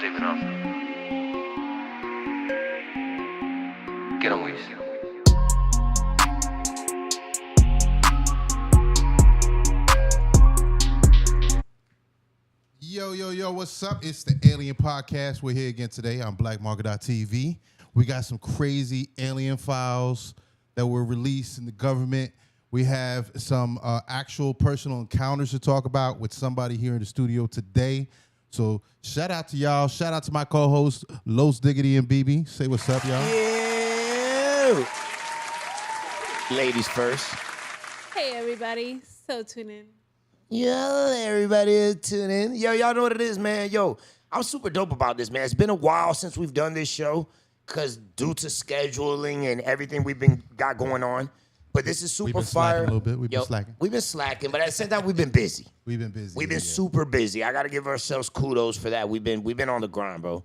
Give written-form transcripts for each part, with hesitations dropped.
sleeping off. Get on with you. Yo, what's up? It's the Alien Podcast. We're here again today on blackmarket.tv. We got some crazy alien files that were released in the government. We have some actual personal encounters to talk about with somebody here in the studio today. So shout out to y'all. Shout out to my co-hosts, Los Diggity and BB. Say what's up, y'all. Yeah. Ladies first. Hey, everybody. So tune in. Yo, everybody is tuning in. Yo, y'all know what it is, man. Yo, I'm super dope about this, man. It's been a while since we've done this show because due to scheduling and everything got going on. But this is super We've been fire. slacking a little bit. We've been slacking. We've been slacking, but at the same time, we've been busy. We've been busy. We've been super busy. I got to give ourselves kudos for that. We've been on the grind, bro.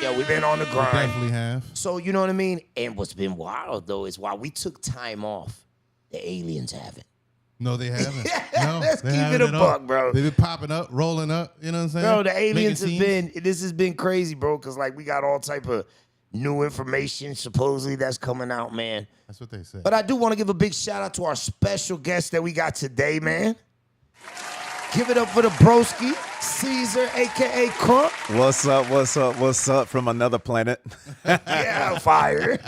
Yo, we've been on the grind. We definitely have. So, you know what I mean? And what's been wild, though, is while we took time off, the aliens haven't. No, they haven't. No, Let's they keep haven't it a at all. buck, bro. They've been popping up, rolling up. You know what I'm saying? Bro, the aliens Making have scenes. this has been crazy, bro, because, like, we got all type of new information, supposedly, that's coming out, man. That's what they said. But I do want to give a big shout out to our special guest that we got today, man. Give it up for the broski, Cesar, a.k.a. Crunk. What's up from another planet? Yeah, fire.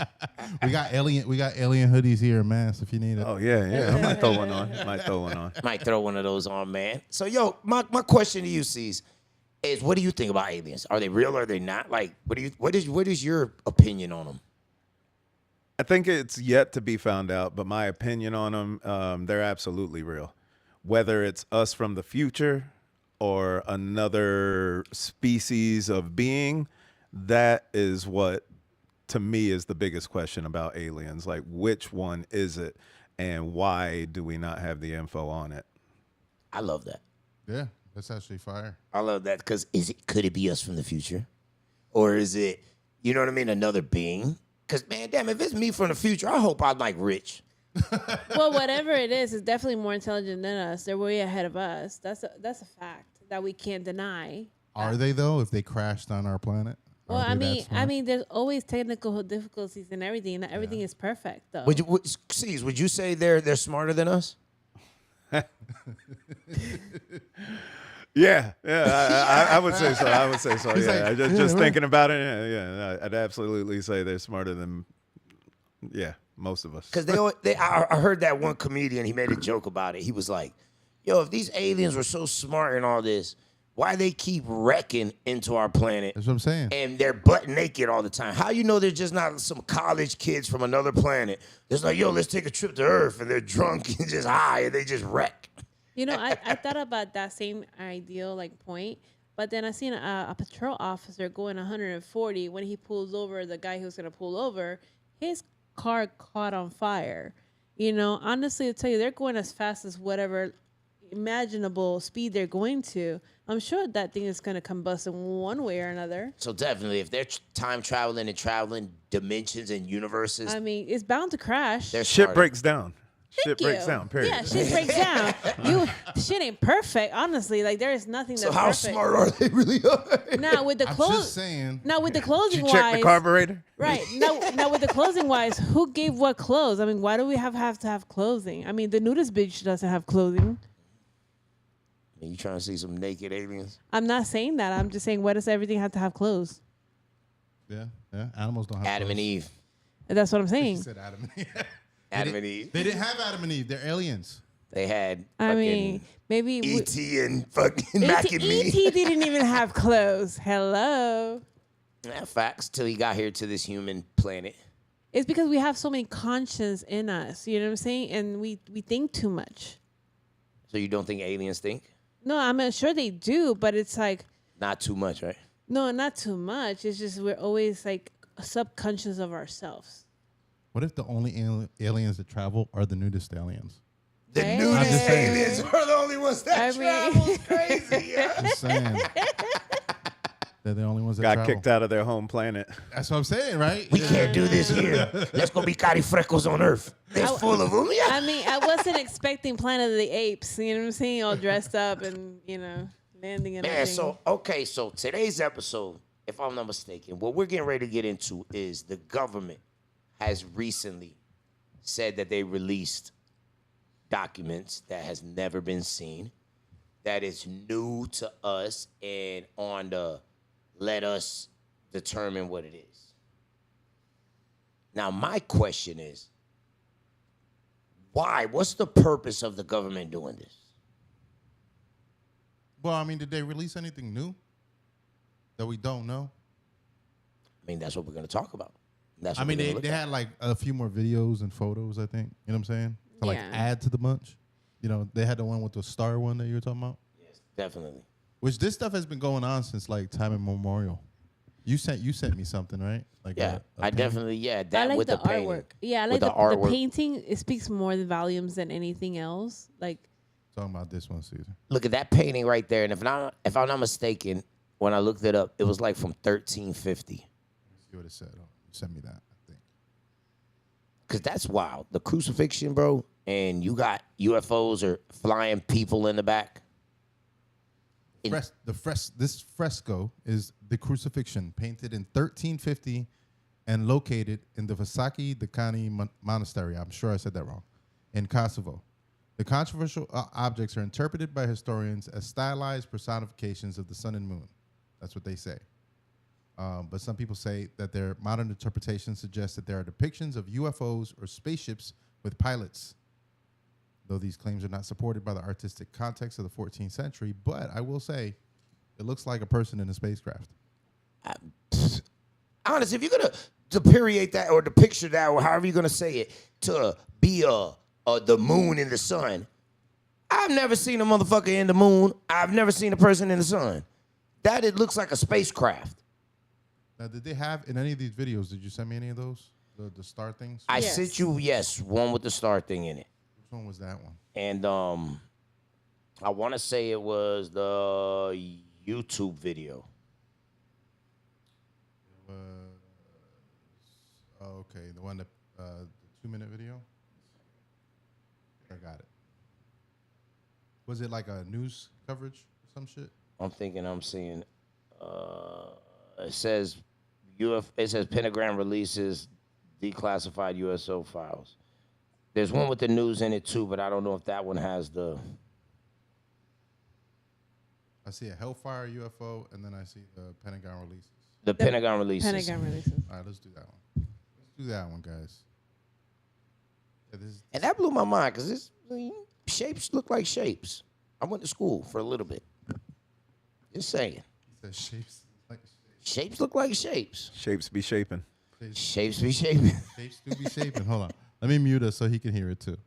We got alien hoodies here, man. So if you need it. Oh, yeah. I might throw one on. Might throw one of those on, man. So, yo, my question to you, Cesar, is what do you think about aliens? Are they real or are they not? Like, what is your opinion on them? I think it's yet to be found out, but my opinion on them, they're absolutely real. Whether it's us from the future or another species of being, that is what, to me, is the biggest question about aliens. Like, which one is it, and why do we not have the info on it? I love that. Yeah, that's actually fire. I love that because could it be us from the future? Or is it, you know what I mean, another being? Because, man, damn, if it's me from the future, I hope I'm, like, rich. Well, whatever it is, it's definitely more intelligent than us. They're way ahead of us. That's a fact that we can't deny. Are they, though, if they crashed on our planet? Well, Are they that smart? there's always technical difficulties and everything. Not everything is perfect, though. Would you say they're smarter than us? Yeah, I would say so. He's Yeah, like, just right. thinking about it. Yeah, I'd absolutely say they're smarter than, most of us. Because I heard that one comedian, he made a joke about it. He was like, yo, if these aliens were so smart and all this, why they keep wrecking into our planet? That's what I'm saying. And they're butt naked all the time. How you know they're just not some college kids from another planet? It's like, yo, let's take a trip to Earth, and they're drunk and just high, and they just wreck. You know, I thought about that same ideal point, but then I seen a patrol officer going 140 when he pulls over the guy who's gonna pull over. His car caught on fire. You know, honestly, to tell you, they're going as fast as whatever imaginable speed they're going to. I'm sure that thing is gonna combust in one way or another. So definitely, if they're time traveling and traveling dimensions and universes, I mean, it's bound to crash. they're Shit smarter. breaks down. Thank Shit breaks you. down, period. Yeah, shit breaks down. Shit ain't perfect, honestly. Like, there is nothing that's So how perfect. smart are they really? Now with the I'm close, just saying. now with the closing Did you check wise, the carburetor? right? Now with the closing wise, who gave what clothes? I mean, why do we have to have clothing? I mean, the nudist bitch doesn't have clothing. You trying to see some naked aliens? I'm not saying that. I'm just saying, why does everything have to have clothes? Yeah. Animals don't have Adam and clothes. Eve. That's what I'm He saying. said Adam and Eve. Adam and Eve. They didn't have Adam and Eve. They're aliens. They had I mean, fucking maybe E.T. and fucking Mac and Me. E.T. didn't even have clothes. Hello. Yeah, facts. Till he got here to this human planet. It's because we have so many conscience in us. You know what I'm saying? And we think too much. So you don't think aliens think? No, I'm sure they do, but it's like, Not too much, right? no, not too much. It's just we're always like subconscious of ourselves. What if the only aliens that travel are the nudist aliens? The Hey. I'm nudist just saying. aliens are the only ones that I mean- travel. Crazy, yeah. Just saying. They're the only ones that Got travel. kicked out of their home planet. That's what I'm saying, right? We can't do this here. Let's go be carifrecos on Earth. There's full of them. Yeah. I mean, I wasn't expecting Planet of the Apes. You know what I'm saying? All dressed up and, landing and Man, everything. so today's episode if I'm not mistaken, what we're getting ready to get into is the government has recently said that they released documents that has never been seen, that is new to us, and on the let us determine what it is. Now, my question is, why? What's the purpose of the government doing this? Well, I mean, did they release anything new that we don't know? I mean, that's what we're going to talk about. That's I what mean, we're they gonna look at. had like a few more videos and photos, I think. You know what I'm saying? To like Yeah. add to the bunch. You know, they had the one with the star one that you were talking about. Yes, definitely. Which this stuff has been going on since like time immemorial. You sent me something, right? Like Yeah, a I painting? definitely, yeah, I that like with the the painting. artwork. Yeah, I With like the artwork. painting. It speaks more volumes than anything else. Like, Talking about this one, Cesar. Look at that painting right there. And if I'm not mistaken, when I looked it up, it was like from 1350. See what it said. Oh, you sent me that, I think. Because that's wild. The crucifixion, bro, and you got UFOs or flying people in the back. This fresco is the crucifixion painted in 1350 and located in the Vasaki Decani Monastery. I'm sure I said that wrong. In Kosovo. The controversial objects are interpreted by historians as stylized personifications of the sun and moon. That's what they say. But some people say that their modern interpretation suggests that there are depictions of UFOs or spaceships with pilots, though these claims are not supported by the artistic context of the 14th century. But I will say, it looks like a person in a spacecraft. Honest, if you're going to period that or to picture that or however you're going to say it, to be the moon and the sun, I've never seen a motherfucker in the moon. I've never seen a person in the sun. That it looks like a spacecraft. Now, did they have in any of these videos? Did you send me any of those? The star things? I Yes. sent you, yes, one with the star thing in it. Which one was that one? And I want to say it was the YouTube video. It was, oh, okay, the one that the 2-minute video. I got it. Was it like a news coverage or some shit? I'm thinking I'm seeing. It says It says Pentagram releases declassified USO files. There's one with the news in it too, but I don't know if that one has the. I see a Hellfire UFO, and then I see the Pentagon releases. The Pentagon releases. Pentagon releases. All right, let's do that one. Let's do that one, guys. Yeah, this is, And that blew my mind because shapes look like shapes. I went to school for a little bit. Just saying. he says shapes like Shapes look like shapes. Shapes be shaping. Shapes be shaping. shapes do be shaping. Hold on. Let me mute us so he can hear it too.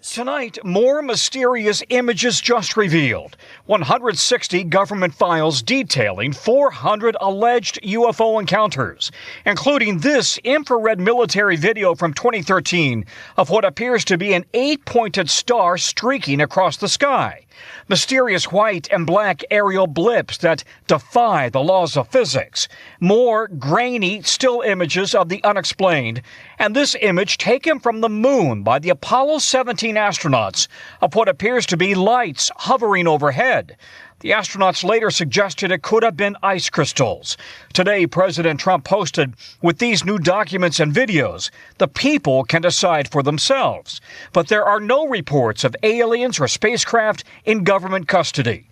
Tonight, more mysterious images just revealed. 160 government files detailing 400 alleged UFO encounters, including this infrared military video from 2013 of what appears to be an 8-pointed star streaking across the sky. Mysterious white and black aerial blips that defy the laws of physics. More grainy still images of the unexplained. And this image taken from the moon by the Apollo 17 astronauts of what appears to be lights hovering overhead. The astronauts later suggested it could have been ice crystals. Today, President Trump posted, with these new documents and videos, the people can decide for themselves. But there are no reports of aliens or spacecraft in government custody.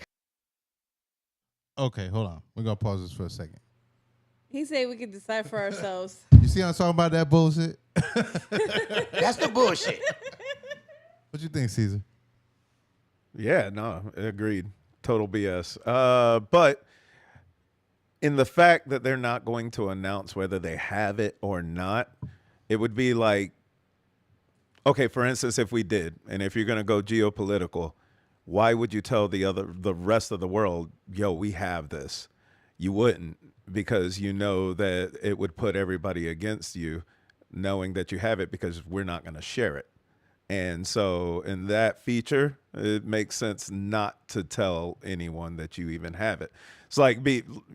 Okay, hold on. We're going to pause this for a second. He said we could decide for ourselves. You see I'm talking about that bullshit? That's the bullshit. What you think, Cesar? Yeah, no, agreed. Total BS. But in the fact that they're not going to announce whether they have it or not, it would be like, okay, for instance, if we did, and if you're going to go geopolitical, why would you tell the rest of the world, yo, we have this? You wouldn't, because you know that it would put everybody against you, knowing that you have it, because we're not going to share it. And so in that feature, it makes sense not to tell anyone that you even have it. It's like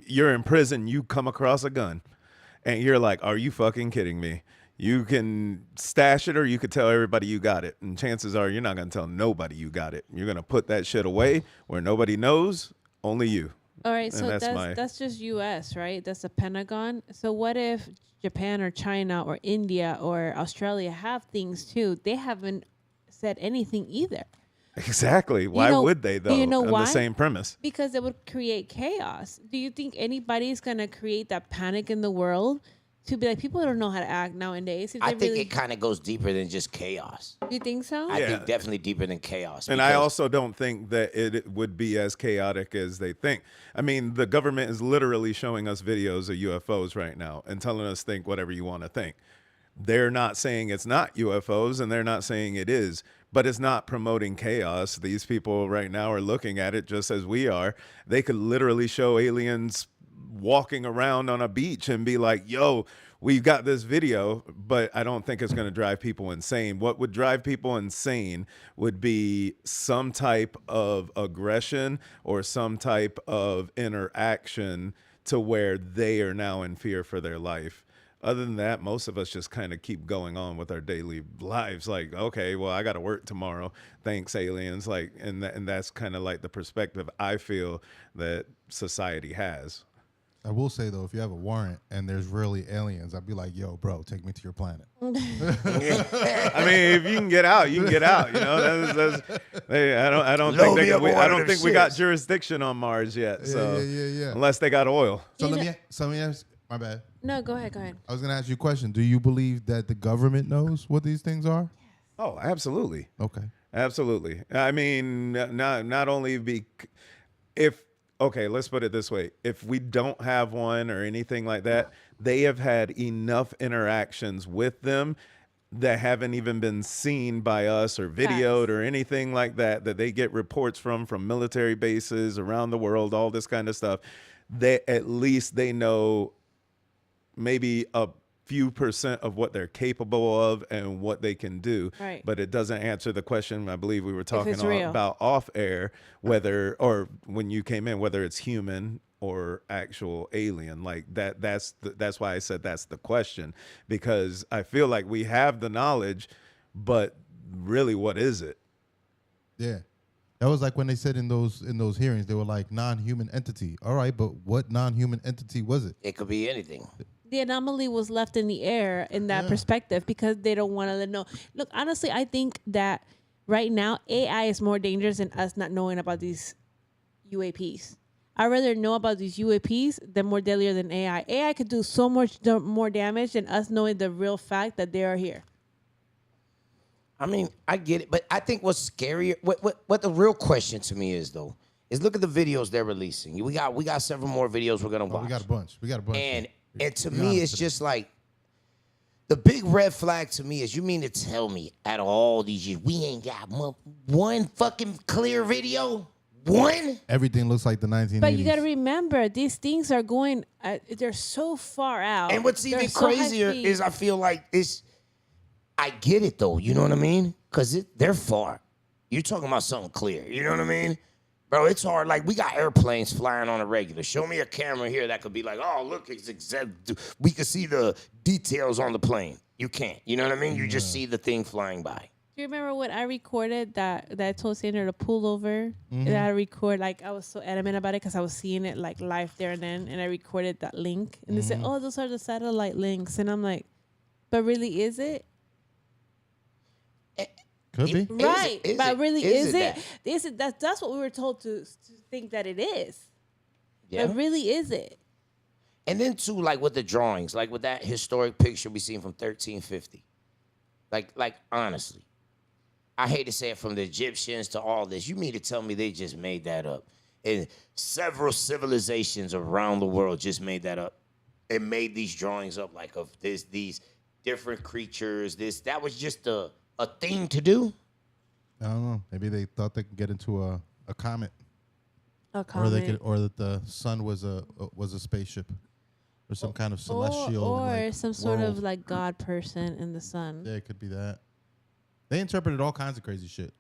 you're in prison, you come across a gun, and you're like, are you fucking kidding me? You can stash it or you could tell everybody you got it. And chances are you're not going to tell nobody you got it. You're going to put that shit away where nobody knows, only you. All right, And so that's just U.S., right? That's the Pentagon. So what if Japan or China or India or Australia have things too? They haven't said anything either. Exactly. Why would they, though? Do you know on why? the same premise. Because it would create chaos. Do you think anybody's going to create that panic in the world to be like, people don't know how to act nowadays? I think it kind of goes deeper than just chaos. You think so? I think definitely deeper than chaos. And I also don't think that it would be as chaotic as they think. I mean, the government is literally showing us videos of UFOs right now and telling us think whatever you want to think. They're not saying it's not UFOs and they're not saying it is, but it's not promoting chaos. These people right now are looking at it just as we are. They could literally show aliens walking around on a beach and be like, yo, we've got this video, but I don't think it's going to drive people insane. What would drive people insane would be some type of aggression or some type of interaction to where they are now in fear for their life. Other than that, most of us just kind of keep going on with our daily lives. Like, okay, well, I got to work tomorrow. Thanks, aliens. Like, and that's kind of like the perspective I feel that society has. I will say though, if you have a warrant and there's really aliens, I'd be like, "Yo, bro, take me to your planet." I mean, if you can get out, you can get out. You know, I don't think we got jurisdiction on Mars yet. So Yeah. unless they got oil. So let me ask. My bad. No, go ahead. I was gonna ask you a question. Do you believe that the government knows what these things are? Oh, absolutely. Okay. Absolutely. I mean, not only okay, let's put it this way. If we don't have one or anything like that, they have had enough interactions with them that haven't even been seen by us or videoed or anything like that, that they get reports from military bases around the world, all this kind of stuff. At least they know maybe a few percent of what they're capable of and what they can do. Right. But it doesn't answer the question I believe we were talking real. about off air, whether, or when you came in, whether it's human or actual alien. Like that's why I said that's the question, because I feel like we have the knowledge, but really what is it? Yeah. That was like when they said in those hearings, they were like non-human entity. All right, but what non-human entity was it? It could be anything. The anomaly was left in the air in that perspective because they don't want to know. Look, honestly, I think that right now AI is more dangerous than us not knowing about these UAPs. I'd rather know about these UAPs than more deadlier than AI. AI could do so much more damage than us knowing the real fact that they are here. I mean, I get it, but I think what's scarier, what the real question to me is though, is look at the videos they're releasing. We got several more videos we're gonna watch. We got a bunch. And to me, it's just like the big red flag to me is, you mean to tell me out of all these years we ain't got one fucking clear video? One? Everything looks like the 1980s. But you got to remember, these things are going, they're so far out. And what's even crazier is I feel like I get it though, you know what I mean? Because they're far. You're talking about something clear, you know what I mean? Bro, it's hard. Like, we got airplanes flying on a regular. Show me a camera here that could be like, oh, look, we can see the details on the plane. You can't. You know what I mean? You just see the thing flying by. Do you remember when I recorded that I told Sandra to pull over? And I record, like, I was so adamant about it because I was seeing it, like, live there and then. And I recorded that link. And they said, oh, those are the satellite links. And I'm like, but really, is it? Could be. Right. But really, is it? that? Is it? That's what we were told to think that it is. Yeah. But really, is it? And then, too, like with the drawings, like with that historic picture we seen from 1350. Like honestly, I hate to say it, from the Egyptians to all this, you mean to tell me they just made that up? And several civilizations around the world just made that up and made these drawings up, like of these different creatures. That was just a thing to do. I don't know. Maybe they thought they could get into a comet. A comet. Or that the sun was a spaceship, or some kind of celestial, or like, some sort world. of like God person in the sun. Yeah, it could be that. They interpreted all kinds of crazy shit.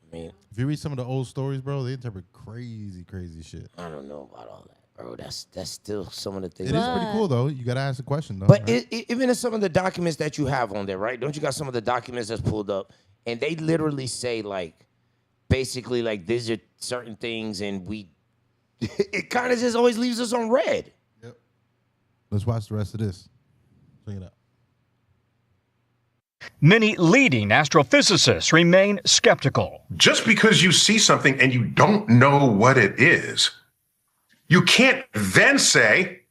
I mean, If you read some of the old stories, bro, they interpret crazy shit. I don't know about all that, Bro, that's still some of the things. It is pretty cool though. You gotta ask the question though. But right? even in some of the documents that you have on there, right? Don't you got some of the documents that's pulled up, and they literally say like, basically like these are certain things, and it kind of just always leaves us on red. Yep. Let's watch the rest of this. Check it out. Many leading astrophysicists remain skeptical. Just because you see something and you don't know what it is, you can't then say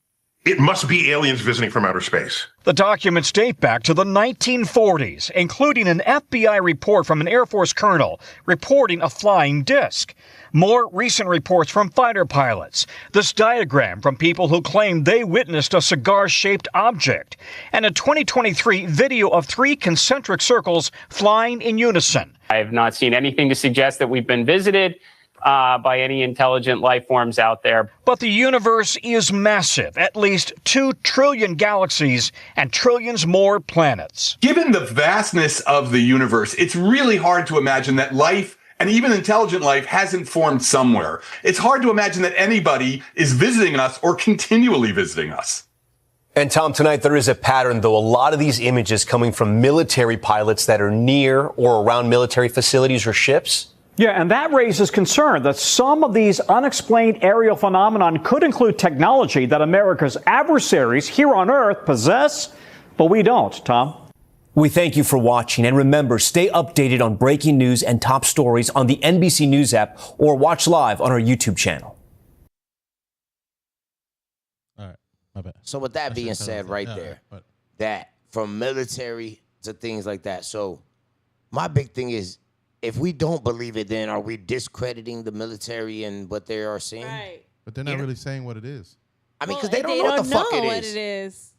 it must be aliens visiting from outer space. The documents date back to the 1940s, including an FBI report from an Air Force colonel reporting a flying disc. More recent reports from fighter pilots. This diagram from people who claim they witnessed a cigar-shaped object. And a 2023 video of 3 concentric circles flying in unison. I have not seen anything to suggest that we've been visited by any intelligent life forms out there. But the universe is massive, at least 2 trillion galaxies and trillions more planets. Given the vastness of the universe, it's really hard to imagine that life, and even intelligent life, hasn't formed somewhere. It's hard to imagine that anybody is visiting us or continually visiting us. And Tom, tonight there is a pattern, though. A lot of these images coming from military pilots that are near or around military facilities or ships. Yeah, and that raises concern that some of these unexplained aerial phenomenon could include technology that America's adversaries here on Earth possess, but we don't. Tom? We thank you for watching. And remember, stay updated on breaking news and top stories on the NBC News app or watch live on our YouTube channel. All right, my bad. So with that being said right there, that from military to things like that. So my big thing is, if we don't believe it, then are we discrediting the military and what they are seeing? Right. But they're not really saying what it is. I mean, because they don't know what the fuck it is.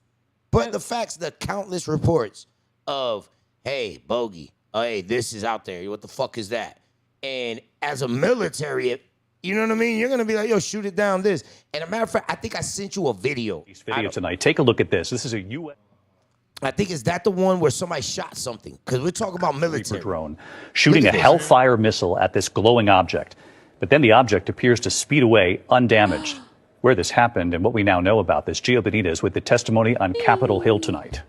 But the facts, the countless reports of, hey, bogey, oh, hey, this is out there. What the fuck is that? And as a military, you know what I mean? You're going to be like, yo, shoot it down this. And a matter of fact, I think I sent you a video. Tonight. Take a look at this. This is a U.S. I think is that the one where somebody shot something? Because we're talking about military. Drone shooting a Hellfire missile at this glowing object. But then the object appears to speed away undamaged. Where this happened and what we now know about this, Gio Benitez with the testimony on Capitol Hill tonight.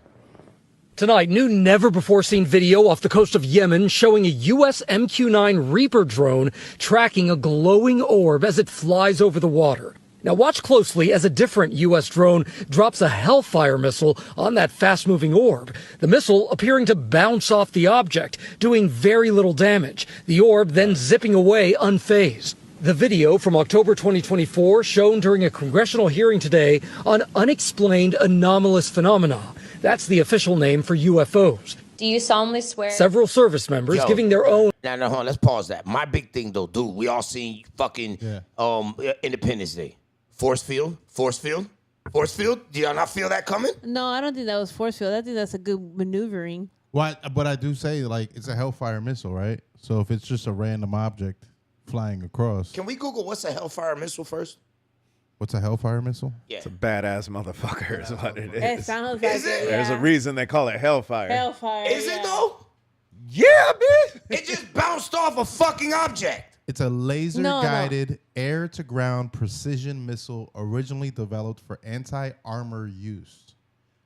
Tonight, new never-before-seen video off the coast of Yemen showing a U.S. MQ-9 Reaper drone tracking a glowing orb as it flies over the water. Now watch closely as a different U.S. drone drops a Hellfire missile on that fast-moving orb. The missile appearing to bounce off the object, doing very little damage. The orb then zipping away unfazed. The video from October 2024 shown during a congressional hearing today on unexplained anomalous phenomena. That's the official name for UFOs. Do you solemnly swear? Several service members giving their own. Now, hold on, let's pause that. My big thing, though, dude, we all seen fucking Independence Day. Force field. Do y'all not feel that coming? No, I don't think that was force field. I think that's a good maneuvering. But I do say, like, it's a Hellfire missile, right? So if it's just a random object flying across. Can we Google what's a Hellfire missile first? What's a Hellfire missile? Yeah. It's a badass motherfucker is what it is. It sounds like it. There's a reason they call it Hellfire. Hellfire. Is it though? Yeah, bitch. It just bounced off a fucking object. It's a laser-guided air-to-ground precision missile originally developed for anti-armor use.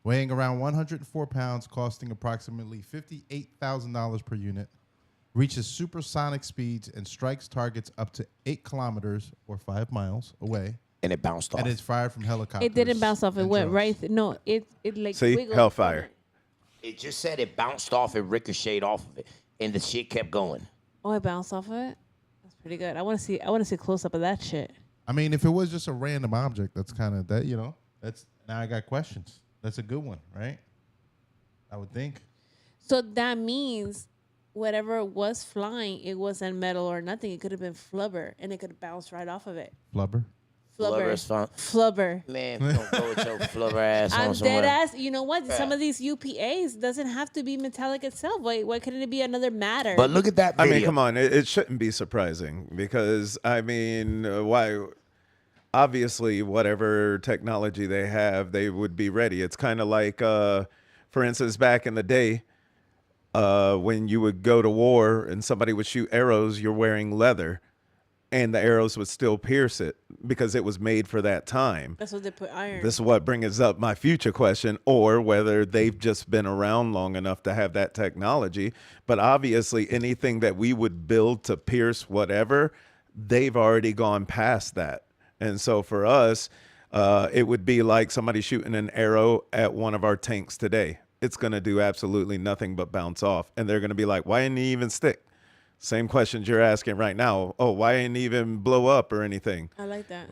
Weighing around 104 pounds, costing approximately $58,000 per unit, reaches supersonic speeds and strikes targets up to 8 kilometers or 5 miles away. And it bounced off. And it's fired from helicopters. It didn't bounce off. It went right. No, it like See, wiggled. Hellfire. It just said it bounced off and ricocheted off of it, and the shit kept going. Oh, it bounced off of it. That's pretty good. I want to see a close up of that shit. I mean, if it was just a random object, that's kind of that. You know, that's now I got questions. That's a good one, right? I would think. So that means whatever was flying, it wasn't metal or nothing. It could have been flubber, and it could bounce right off of it. Flubber. Flubber is fun. Flubber. Man, don't go with your flubber ass I'm on somewhere. dead ass. You know what? Some of these UPAs doesn't have to be metallic itself. Why couldn't it be another matter? But look at that video. I mean, come on. It shouldn't be surprising because, I mean, why? Obviously, whatever technology they have, they would be ready. It's kind of like, for instance, back in the day, when you would go to war and somebody would shoot arrows, you're wearing leather. and the arrows would still pierce it because it was made for that time. That's what they put iron. This is what brings up my future question, or whether they've just been around long enough to have that technology. But obviously, anything that we would build to pierce whatever, they've already gone past that. And so for us, it would be like somebody shooting an arrow at one of our tanks today. It's going to do absolutely nothing but bounce off. And they're going to be like, why didn't he even stick? Same questions you're asking right now. Oh, why didn't he even blow up or anything? I like that.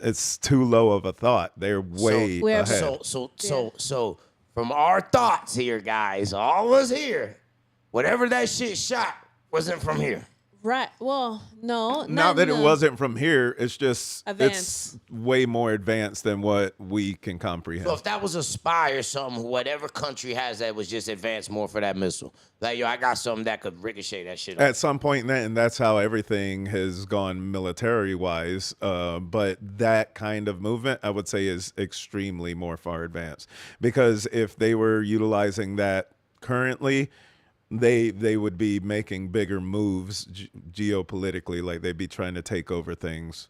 It's too low of a thought. They're way ahead. So from our thoughts here, guys, all of us here, whatever that shit shot wasn't from here. Right. Well, no. Not that it wasn't from here. It's just Advanced. it's way more advanced than what we can comprehend. So if that was a spy or something, whatever country has that was just advanced more for that missile. Like, yo, I got something that could ricochet that shit off. At some point, and that's how everything has gone military-wise. But that kind of movement, I would say, is extremely more far advanced. Because if they were utilizing that currently, they would be making bigger moves geopolitically, like they'd be trying to take over things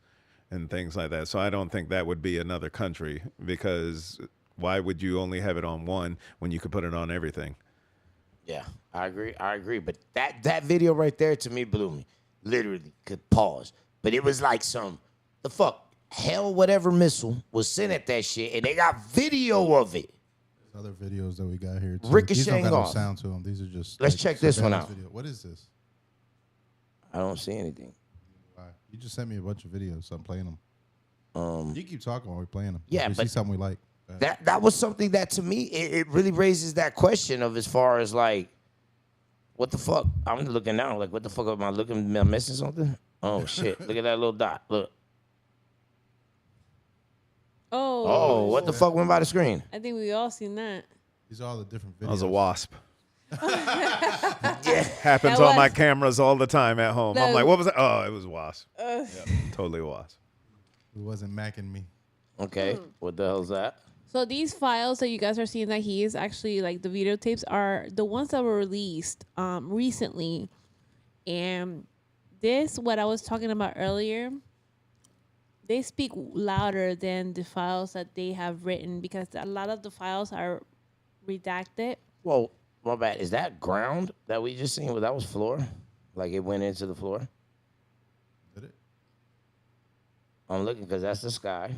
and things like that. So I don't think that would be another country, because why would you only have it on one when you could put it on everything? Yeah, I agree. But that video right there to me blew me. Literally could pause. But it was like the fuck hell whatever missile was sent at that shit, and they got video of it. Other videos that we got here too. Ricocheting These don't got off. No sound to them. These are just. Let's check this one out. Video. What is this? I don't see anything. You just sent me a bunch of videos, so I'm playing them. You keep talking while we're playing them. Yeah, we but see something we like. That was something that to me it really raises that question of as far as like, what the fuck? I'm looking now like, what the fuck am I missing something? Oh shit! Look at that little dot. Look. Oh, what the fuck went by the screen? I think we all seen that. These are all the different videos. That was a wasp. Yeah. Happens on my cameras all the time at home. I'm like, what was that? Oh, it was a wasp. Yeah, totally a wasp. It wasn't macking me. Okay, what the hell's that? So these files that you guys are seeing that he is actually like the videotapes are the ones that were released recently. And this, what I was talking about earlier, they speak louder than the files that they have written, because a lot of the files are redacted. Well, my bad. Is that ground that we just seen? Well, that was floor? Like it went into the floor? Did it? I'm looking because that's the sky.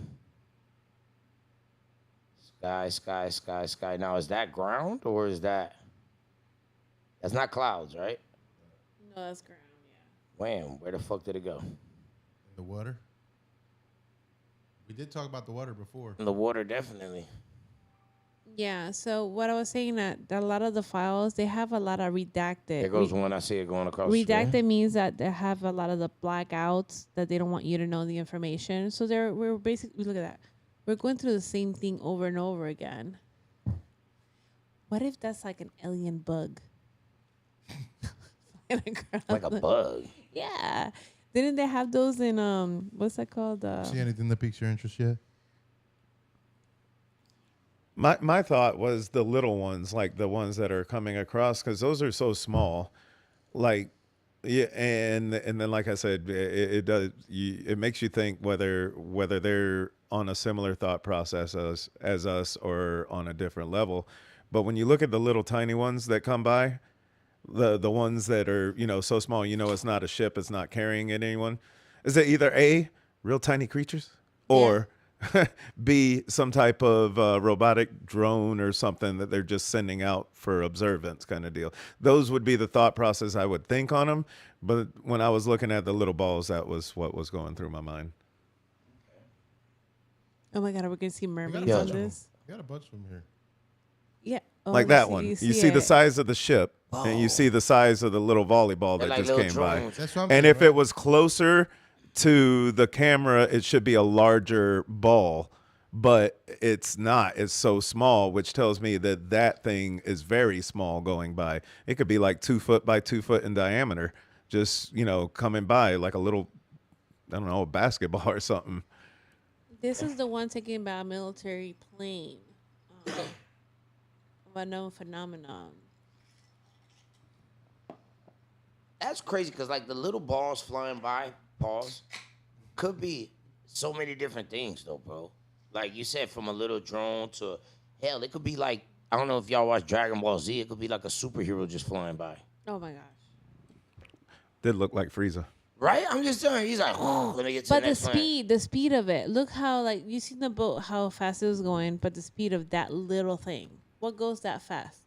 Sky. Now, is that ground or is that... That's not clouds, right? No, that's ground, yeah. Wham, where the fuck did it go? The water? We did talk about the water before. The water, definitely. Yeah, so what I was saying that a lot of the files, they have a lot of redacted. There goes one. I see it going across the Redacted screen. means that they have a lot of the blackouts that they don't want you to know the information. So we're basically, look at that. We're going through the same thing over and over again. What if that's like an alien bug? Like a bug? Yeah. Didn't they have those in, what's that called? See anything that piques your interest yet? My thought was the little ones, like the ones that are coming across, because those are so small. Like, yeah, and then like I said, it makes you think whether they're on a similar thought process as us or on a different level. But when you look at the little tiny ones that come by, the ones that are, so small, it's not a ship, it's not carrying anyone. Is it either A, real tiny creatures, or B, some type of robotic drone or something that they're just sending out for observance kind of deal? Those would be the thought process I would think on them. But when I was looking at the little balls, that was what was going through my mind. Oh my God, are we going to see mermaids on this? We got a bunch of them here. Yeah. Oh, Like that one. You see the size of the ship, and you see the size of the little volleyball that like just came by. That's what I'm And saying, if right? it was closer to the camera, it should be a larger ball, but it's not. It's so small, which tells me that thing is very small going by. It could be like 2 foot by 2 foot in diameter, just, coming by like a little, I don't know, a basketball or something. This is the one taken by a military plane. Of a known phenomenon. That's crazy because like the little balls flying by pause. Could be so many different things though, bro. Like you said, from a little drone to hell, it could be like, I don't know if y'all watch Dragon Ball Z. It could be like a superhero just flying by. Oh my gosh. Did look like Frieza. Right? I'm just telling you. He's like, let me get to the But next the speed of it. Look how, like, you seen the boat, how fast it was going, but the speed of that little thing. What goes that fast?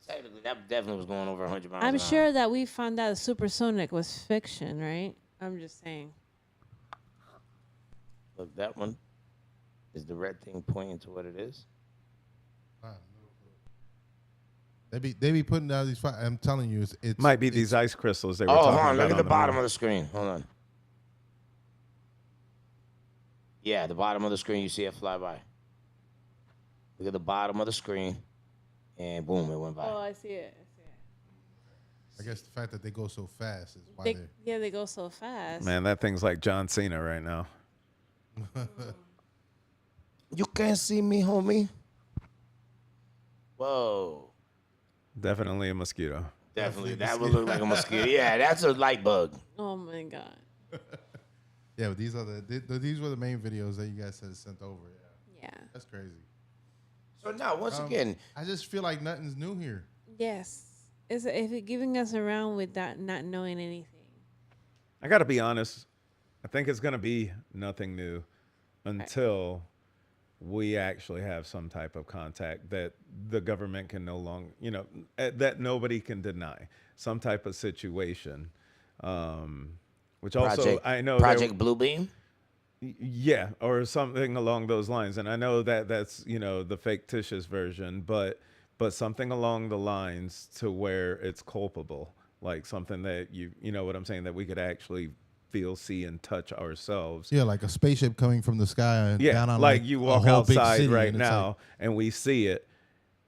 Technically, that definitely was going over 100 miles I'm an hour. sure that we found out supersonic was fiction, right? I'm just saying. Look, that one is the red thing pointing to what it is. They be putting out these. I'm telling you, it's Might be these ice crystals they were Oh, talking hold on. about Look at the bottom moon. of the screen. Hold on. Yeah, the bottom of the screen, you see it fly by. Look at the bottom of the screen, and boom, it went by. Oh, I see it. I guess the fact that they go so fast is why they're. They go so fast. Man, that thing's like John Cena right now. You can't see me, homie. Whoa. Definitely a mosquito. Definitely. That would look like a mosquito. Yeah, that's a light bug. Oh my god. Yeah, but these are these were the main videos that you guys had sent over. Yeah. That's crazy. So now, once again, I just feel like nothing's new here. Yes. If it giving us around with that not knowing anything. I got to be honest. I think it's going to be nothing new until we actually have some type of contact that the government can no longer, that nobody can deny. Some type of situation, which also I know Project Bluebeam. Yeah, or something along those lines. And I know that that's the fictitious version, but something along the lines to where it's culpable, like something that you know what I'm saying, that we could actually feel, see, and touch ourselves. Yeah, like a spaceship coming from the sky and down on like you walk a whole big outside city, right and it's now like, and we see it.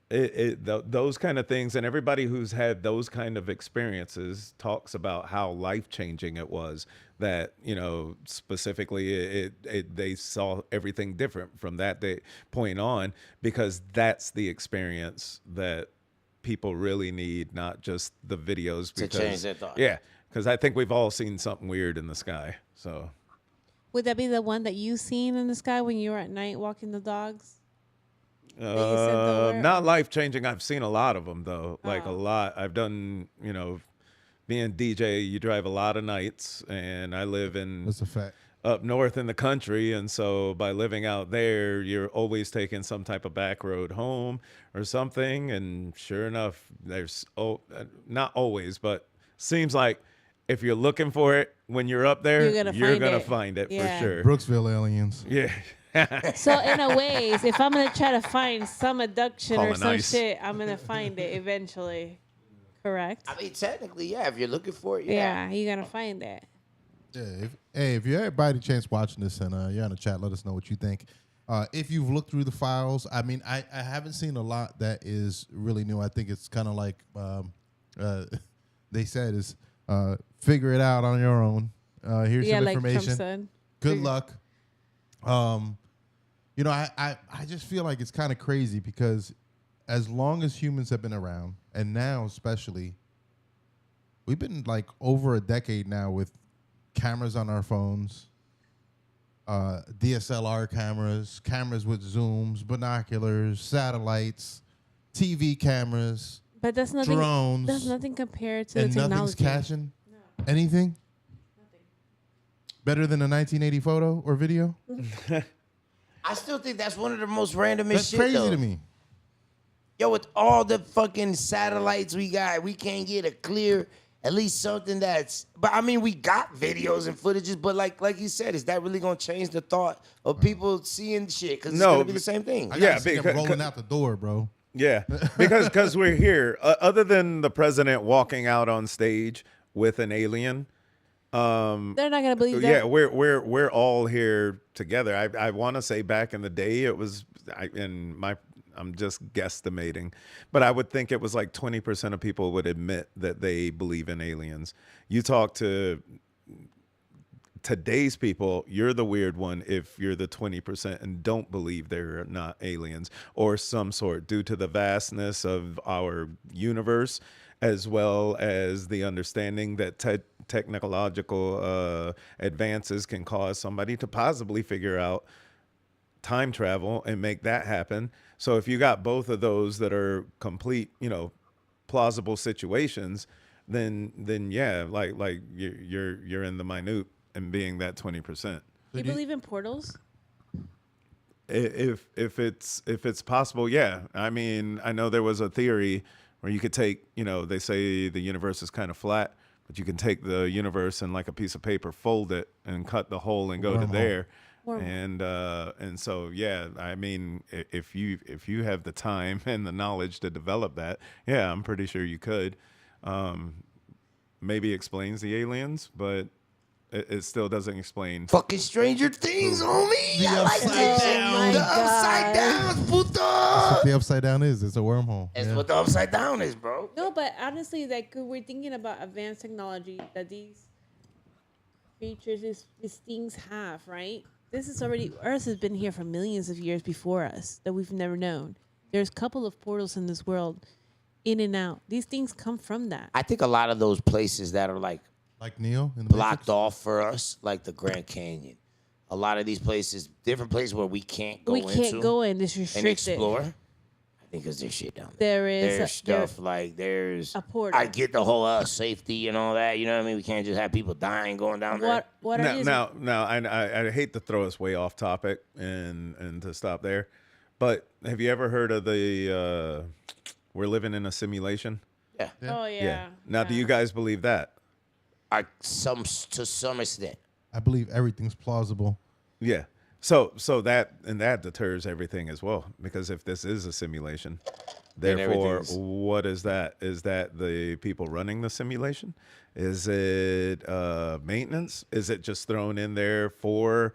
Those kind of things, and everybody who's had those kind of experiences talks about how life-changing it was. That specifically, they saw everything different from that point on, because that's the experience that people really need, not just the videos. To change their thought. Yeah, because I think we've all seen something weird in the sky. So, Would that be the one that you seen in the sky when you were at night walking the dogs? not life-changing. I've seen a lot of them though, like a Oh. lot. I've done, being DJ, you drive a lot of nights, and I live that's a fact. up north in the country, and so by living out there, you're always taking some type of back road home or something. And sure enough, there's not always, but seems like if you're looking for it when you're up there, you're gonna find it Yeah. for sure. Brooksville aliens. Yeah. So in a ways, if I'm gonna try to find some abduction or some Colonize. shit, I'm gonna find it eventually. Correct? I mean, technically, yeah. If you're looking for it, Yeah, you're gonna find it. Yeah, if you're by any chance watching this and you're in the chat, let us know what you think. If you've looked through the files, I mean, I haven't seen a lot that is really new. I think it's kind of like they said is figure it out on your own. Here's some like Trump information. said. Good luck. I just feel like it's kind of crazy because as long as humans have been around, and now especially, we've been like over a decade now with cameras on our phones, DSLR cameras with zooms, binoculars, satellites, TV cameras, But that's nothing. drones. That's nothing compared to and the nothing's technology. catching anything. Better than a 1980 photo or video? I still think that's one of the most randomest That's shit, crazy though. to me. Yo, with all the fucking satellites we got, we can't get a clear, at least something that's. But I mean, we got videos and footages, but like you said, is that really gonna change the thought of people seeing shit? Because it's No, gonna be the same thing. I Yeah, gotta see them because- rolling out the door, bro. Yeah, because we're here. Other than the president walking out on stage with an alien, They're not gonna believe that. yeah, we're all here together. I want to say back in the day, it was, I'm just guesstimating, but I would think it was like 20% of people would admit that they believe in aliens. You talk to today's people, you're the weird one if you're the 20% and don't believe they're not aliens or some sort, due to the vastness of our universe, as well as the understanding that technological advances can cause somebody to possibly figure out time travel and make that happen. So if you got both of those that are complete, plausible situations, then yeah, like you're in the minute and being that 20%. You believe in portals? If it's possible, yeah. I mean, I know there was a theory where you could take, they say the universe is kind of flat, but you can take the universe and like a piece of paper, fold it, and cut the hole and go to there. And so yeah, I mean, if you have the time and the knowledge to develop that, yeah, I'm pretty sure you could. Maybe explains the aliens, but it still doesn't explain. Fucking Stranger Things, homie. The upside down. The upside down, puto. That's what the upside down is. It's a wormhole. That's what the upside down is, bro. No, but honestly, like we're thinking about advanced technology that these creatures, these things have, right? This is already, Earth has been here for millions of years before us that we've never known. There's a couple of portals in this world, in and out. These things come from that. I think a lot of those places that are like Neo in the blocked off for us, like the Grand Canyon. A lot of these places, different places where we can't go into. We can't go in. It's restricted. And explore. I think because there's shit down there. There's stuff like there's a portal. I get the whole safety and all that. You know what I mean? We can't just have people dying going down there. What are these? Now, I hate to throw us way off topic and to stop there, but have you ever heard of the we're living in a simulation? Yeah. Oh yeah. Now, do you guys believe that? To some extent. I believe everything's plausible. Yeah. So that deters everything as well, because if this is a simulation, therefore, what is that? Is that the people running the simulation? Is it maintenance? Is it just thrown in there for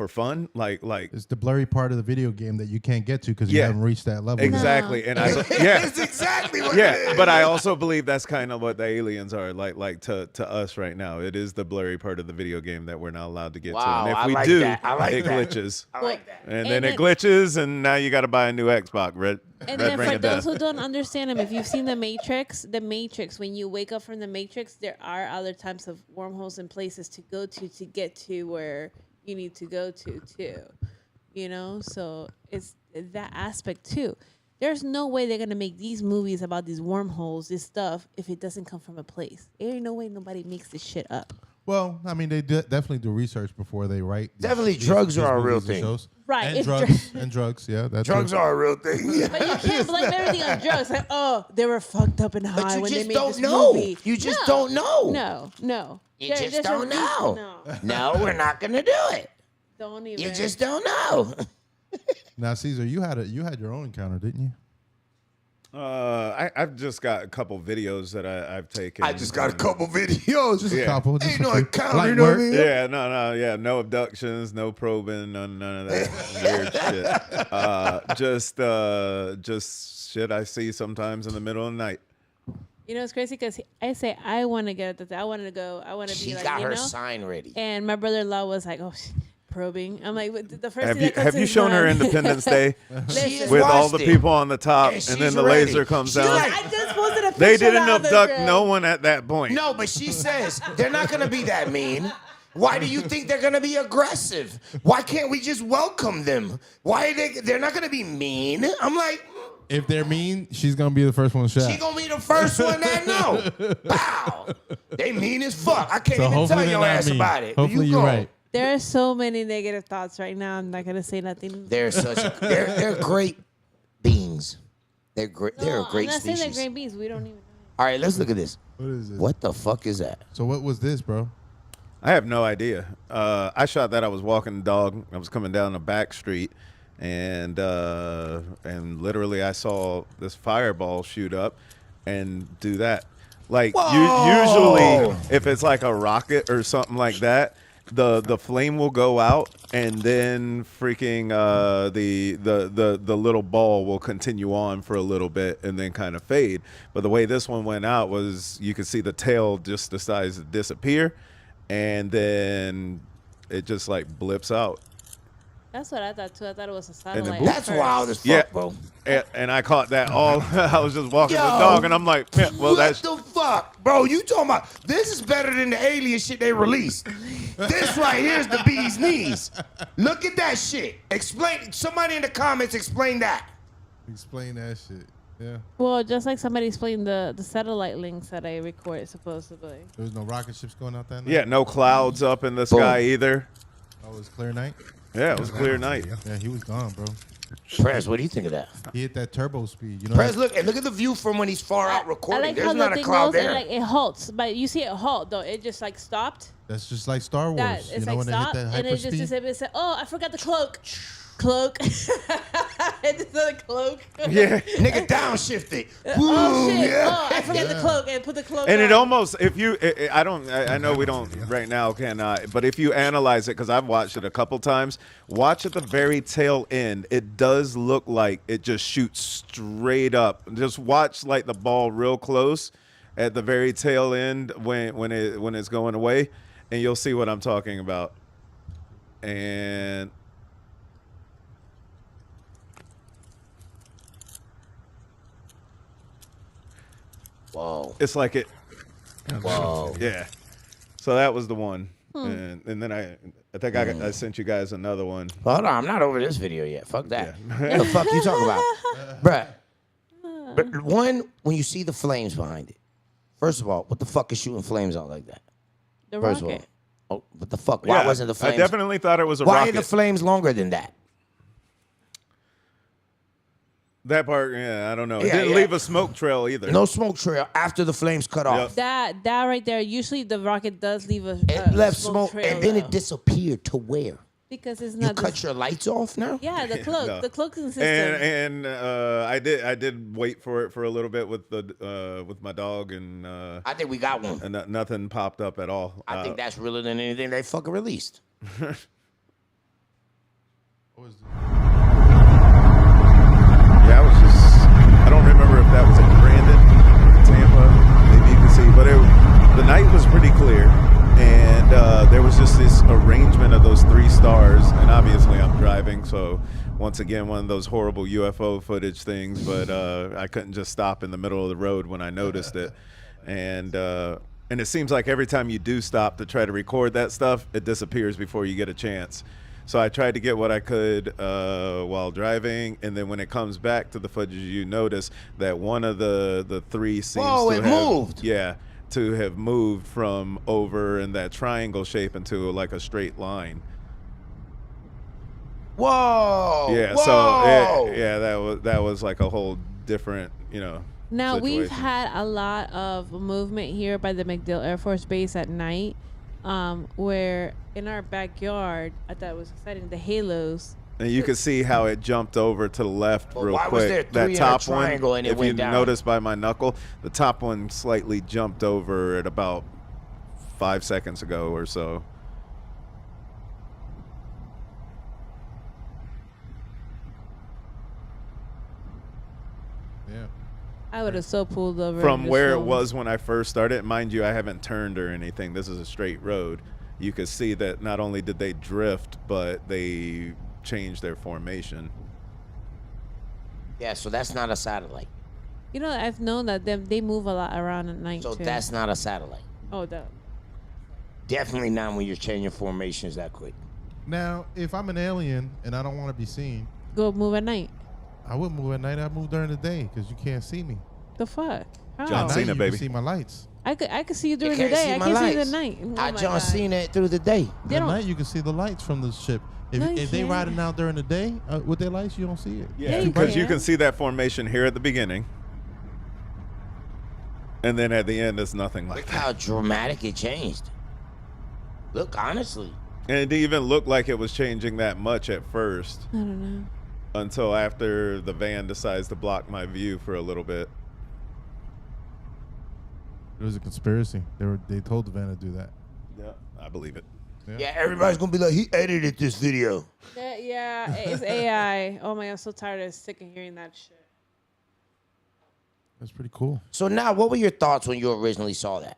fun? Like it's the blurry part of the video game that you can't get to because you haven't reached that level. Exactly. No. And that's exactly what it is. But I also believe that's kind of what the aliens are like to us right now. It is the blurry part of the video game that we're not allowed to get to. And if we do, it glitches. I like that. And then it glitches, and now you got to buy a new Xbox. And then for those who don't understand them, if you've seen The Matrix, when you wake up from The Matrix, there are other types of wormholes and places to go to get to where you need to go to too. So it's that aspect too. There's no way they're gonna make these movies about these wormholes, this stuff, if it doesn't come from a place. There ain't no way nobody makes this shit up. Well, I mean, they definitely do research before they write. Definitely, drugs are a real thing. Right. And drugs, yeah. Drugs are a real thing. But you can't blame everything on drugs. Like, oh, they were fucked up and high when they made this movie. You just don't know. No. You just don't know. No, we're not gonna do it. Don't even. You just don't know. Now, Cesar, you had your own encounter, didn't you? I've just got a couple videos that I've taken. I just got a couple videos. Just a couple. Just Ain't no encounter, you know what I mean? Yeah, no abductions, no probing, none of that weird shit. Just shit I see sometimes in the middle of the night. It's crazy because I say I want to get I wanted to go. I want to be like, She got her sign ready. And my brother-in-law was like, oh, probing. I'm like, the first thing that comes have you shown her Independence Day with all the people on the top, and then the laser comes down? I just posted a picture. They didn't abduct no one at that point. No, but she says they're not going to be that mean. Why do you think they're going to be aggressive? Why can't we just welcome them? Why are they're not going to be mean? I'm like, if they're mean, she's going to be the first one shot. She's going to be the first one that know. Pow. They mean as fuck. I can't even tell your ass about it. Hopefully you're right. There are so many negative thoughts right now. I'm not going to say nothing. They're great beings. They're great. They're a great I'm not species. saying they're great beings. We don't even know. All right, let's look at this. What is this? What the fuck is that? So what was this, bro? I have no idea. I shot that. I was walking the dog. I was coming down the back street, and literally I saw this fireball shoot up and do that. Like usually, if it's like a rocket or something like that, the flame will go out, and then freaking the little ball will continue on for a little bit and then kind of fade. But the way this one went out was you could see the tail just decides to disappear, and then it just like blips out. That's what I thought too. I thought it was a satellite. That's wild as fuck, bro. And I caught that all. I was just walking the dog, and I'm like, yeah, well, that's the fuck? fuck, bro? You talking about this is better than the alien shit they released. This right here is the bee's knees. Look at that shit. Explain. Somebody in the comments explain that. Explain that shit. Yeah. Well, just like somebody explained the satellite links that I recorded supposedly. There was no rocket ships going out that night? Yeah, no clouds up in the sky either. Oh, it was clear night? Yeah, it was clear night. Yeah, he was gone, bro. Prez, what do you think of that? He hit that turbo speed. You know. Prez, look at the view from when he's far out recording. I like There's how not the a thing cloud goes there. and like it halts, but you see it halt though. It just like stopped. That's just like Star Wars. That you it's know like when they stop, hit that and it just hyperspeed? it said, "Oh, I forgot the cloak." It's the cloak. Yeah. Nigga downshifted. Oh shit! Yeah. Oh, I forgot the cloak and put the cloak. And it on. almost, if you, I know we don't right now, but if you analyze it, because I've watched it a couple times, watch at the very tail end. It does look like it just shoots straight up. Just watch like the ball real close at the very tail end when it's going away, and you'll see what I'm talking about. And whoa, it's like it. Whoa. Yeah. So that was the one, Hmm. and then I think I sent you guys another one. Hold on, I'm not over this video yet. Fuck that. What the fuck you talking about? Bruh. But one, when you see the flames behind it, first of all, what the fuck is shooting flames out like that? The First rocket. of all. Oh, what the fuck? Why Yeah, wasn't the flames? I definitely thought it was a Why rocket. are the flames longer than that? That part, yeah, I don't know. It Yeah, didn't yeah. leave a smoke trail either. No smoke trail after the flames cut off. That right there. Usually the rocket does leave a It left smoke smoke, trail, and then though. it disappeared to where? because it's You not. cut your lights off now? Yeah, the cloak. No. The cloaking system. And I did wait for it for a little bit with my dog, and I think we got one. and nothing popped up at all. I think that's realer than anything they fucking released. Yeah, I don't remember if that was in Brandon, Tampa, maybe you can see, but the night was pretty clear, and there was just this arrangement of those 3 stars, and obviously I'm driving, so once again, one of those horrible UFO footage things, but I couldn't just stop in the middle of the road when I noticed it, and it seems like every time you do stop to try to record that stuff, it disappears before you get a chance. So I tried to get what I could while driving, and then when it comes back to the footage, you notice that one of the 3 seems to have moved. Yeah, to have moved from over in that triangle shape into like a straight line. Whoa! Yeah, whoa. so that was like a whole different, Now, we've situation. had a lot of movement here by the MacDill Air Force Base at night, where in our backyard, I thought it was exciting, the halos. And you can see how it jumped over to the left Well, real why quick. was there 3 that in a top triangle one, and it if went you down? notice by my knuckle, the top one slightly jumped over at about 5 seconds ago or so. Yeah. I would have so pulled over. From and just where it rolled. was when I first started, mind you, I haven't turned or anything. This is a straight road. You could see that not only did they drift, but they changed their formation. Yeah, so that's not a satellite. You know, I've known that they move a lot around at night So too. that's not a satellite. Oh, that. Definitely not when you're changing formations that quick. Now, if I'm an alien and I don't want to be seen, Go move at night. I wouldn't move at night. I'd move during the day because you can't see me. The fuck? How? John At night, Cena, you baby. can see my lights. I could see you You during the can't day. see I my can't see lights. the night. Oh I my John God. seen it through the day. They At don't- night, you can see the lights from the ship. If, No, you if they can't. riding out during the day with their lights, you don't see it. Yeah, you because you can. can see that formation here at the beginning. And then at the end, it's nothing like Look that. how dramatic it changed. Look, honestly. And it didn't even look like it was changing that much at first I don't know. until after the van decides to block my view for a little bit. It was a conspiracy. They told the van to do that. Yeah, I believe it. Yeah, everybody's gonna be like, he edited this video. Yeah, it's AI. Oh my God, I'm so tired and sick of hearing that shit. That's pretty cool. So now, what were your thoughts when you originally saw that?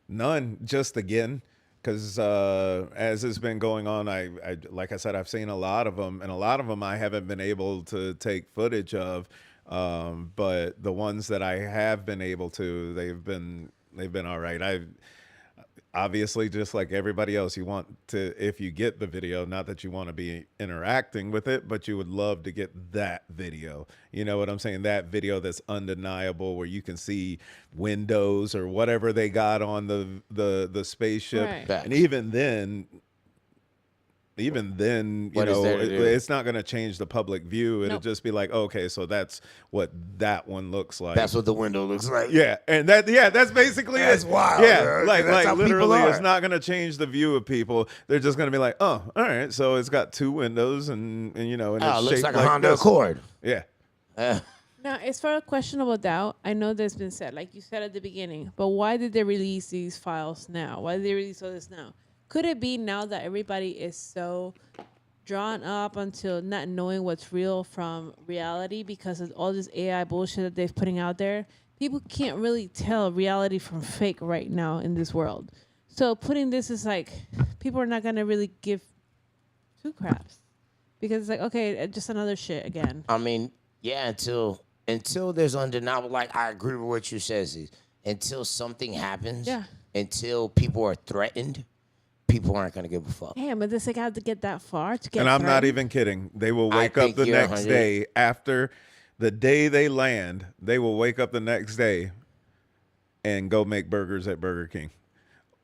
None, just again, because as it's been going on, I like I said, I've seen a lot of them, and a lot of them I haven't been able to take footage of But the ones that I have been able to, they've been all right. I've obviously, just like everybody else, you want to, if you get the video, not that you want to be interacting with it, but you would love to get that video. You know what I'm saying? That video that's undeniable, where you can see windows or whatever they got on the spaceship. Right. And even then, you What is know, there to do? it's not going to change the public view. It'll Nope. just be like, okay, so that's what that one looks like. That's what the window looks like. Yeah, and that's basically That's it. wild, Yeah, man. like That's how people literally, are. it's not going to change the view of people. They're just going to be like, oh, all right, so it's got two windows, and you know, and Oh, it's it looks shaped like a Honda this. Accord. Yeah, Now, as far as questionable doubt, I know there's been said, like you said at the beginning, but why did they release these files now? Why did they release all this now? Could it be now that everybody is so drawn up until not knowing what's real from reality because of all this AI bullshit that they're putting out there? People can't really tell reality from fake right now in this world. So putting this is like, people are not going to really give two craps because it's like, okay, just another shit again. I mean, yeah, until there's undeniable, like I agree with what you said, Cece. Until something happens, Yeah. until people are threatened, people aren't gonna give a fuck. Damn, but this like had to get that far to get. and I'm not threatened? even kidding. They will I wake up think the you're next 100. day after the day they land. They will wake up the next day and go make burgers at Burger King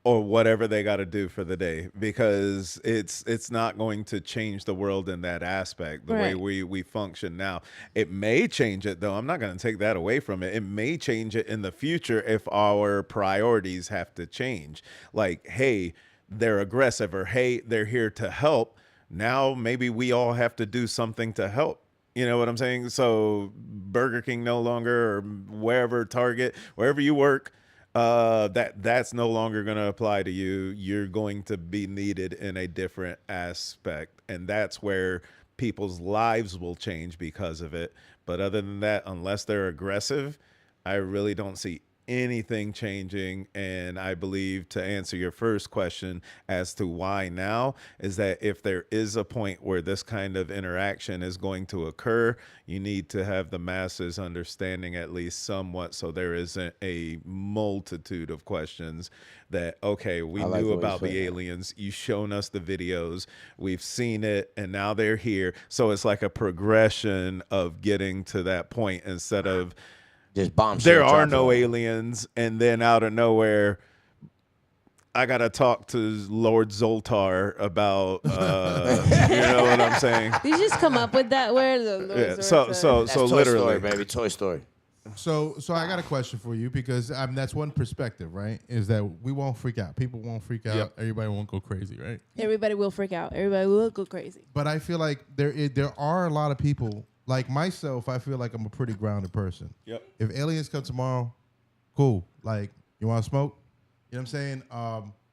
or whatever they got to do for the day, because it's not going to change the world in that aspect, the way Right. we function now. It may change it, though. I'm not going to take that away from it. It may change it in the future if our priorities have to change. Like, hey, they're aggressive, or hey, they're here to help. Now maybe we all have to do something to help. You know what I'm saying? So Burger King no longer, or wherever, Target, wherever you work, that's no longer going to apply to you. You're going to be needed in a different aspect, and that's where people's lives will change because of it. But other than that, unless they're aggressive, I really don't see anything changing. And I believe, to answer your first question as to why now, is that if there is a point where this kind of interaction is going to occur, you need to have the masses understanding at least somewhat, so there isn't a multitude of questions that, okay, we I like knew the way about you the say that. aliens, you've shown us the videos, we've seen it, and now they're here. So it's like a progression of getting to that point, instead of Just bomb. there are no aliens, and then out of nowhere, I gotta talk to Lord Zoltar about, you know what I'm saying? Did you just come up with that word? Yeah, so Toy literally, Story, baby. Toy Story. So I got a question for you, because that's one perspective, right? Is that we won't freak out. People won't freak out. Yep. Everybody won't go crazy, right? Everybody will freak out. Everybody will go crazy. But I feel like there are a lot of people, like myself, I feel like I'm a pretty grounded person. Yep. If aliens come tomorrow, cool. Like, you want to smoke? You know what I'm saying?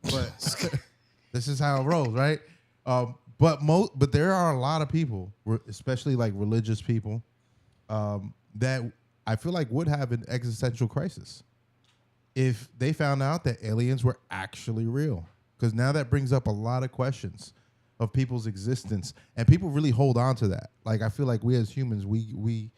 But this is how it rolls, right? But there are a lot of people, especially like religious people, that I feel like would have an existential crisis if they found out that aliens were actually real. Because now that brings up a lot of questions of people's existence, and people really hold on to that. Like, I feel like we as humans, we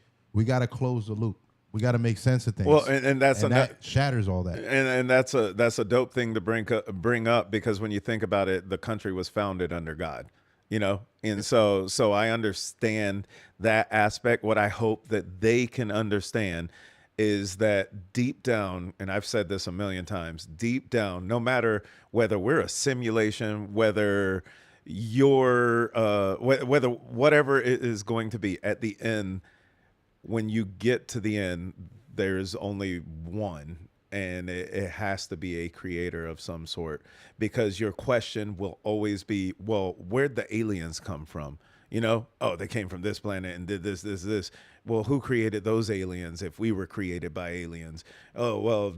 got to close the loop. We got to make sense of things. Well, and that shatters all that. And that's a dope thing to bring up, because when you think about it, the country was founded under God, you know, and so I understand that aspect. What I hope that they can understand is that deep down, and I've said this a million times, deep down, no matter whether we're a simulation, whether you're whether whatever it is going to be, at the end, when you get to the end, there's only one, and it has to be a creator of some sort, because your question will always be, well, where'd the aliens come from? You know, oh, they came from this planet and did this. Well, who created those aliens if we were created by aliens? Oh, well,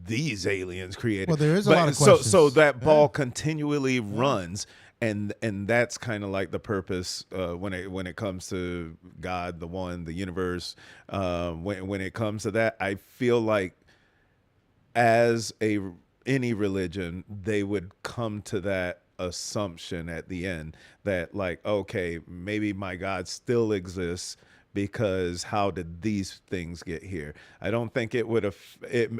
these aliens created. Well, there is a lot of questions. So that ball continually runs. And that's kind of like the purpose when it comes to God, the one, the universe. When it comes to that, I feel like as any religion, they would come to that assumption at the end that, like, okay, maybe my God still exists, because how did these things get here? I don't think it would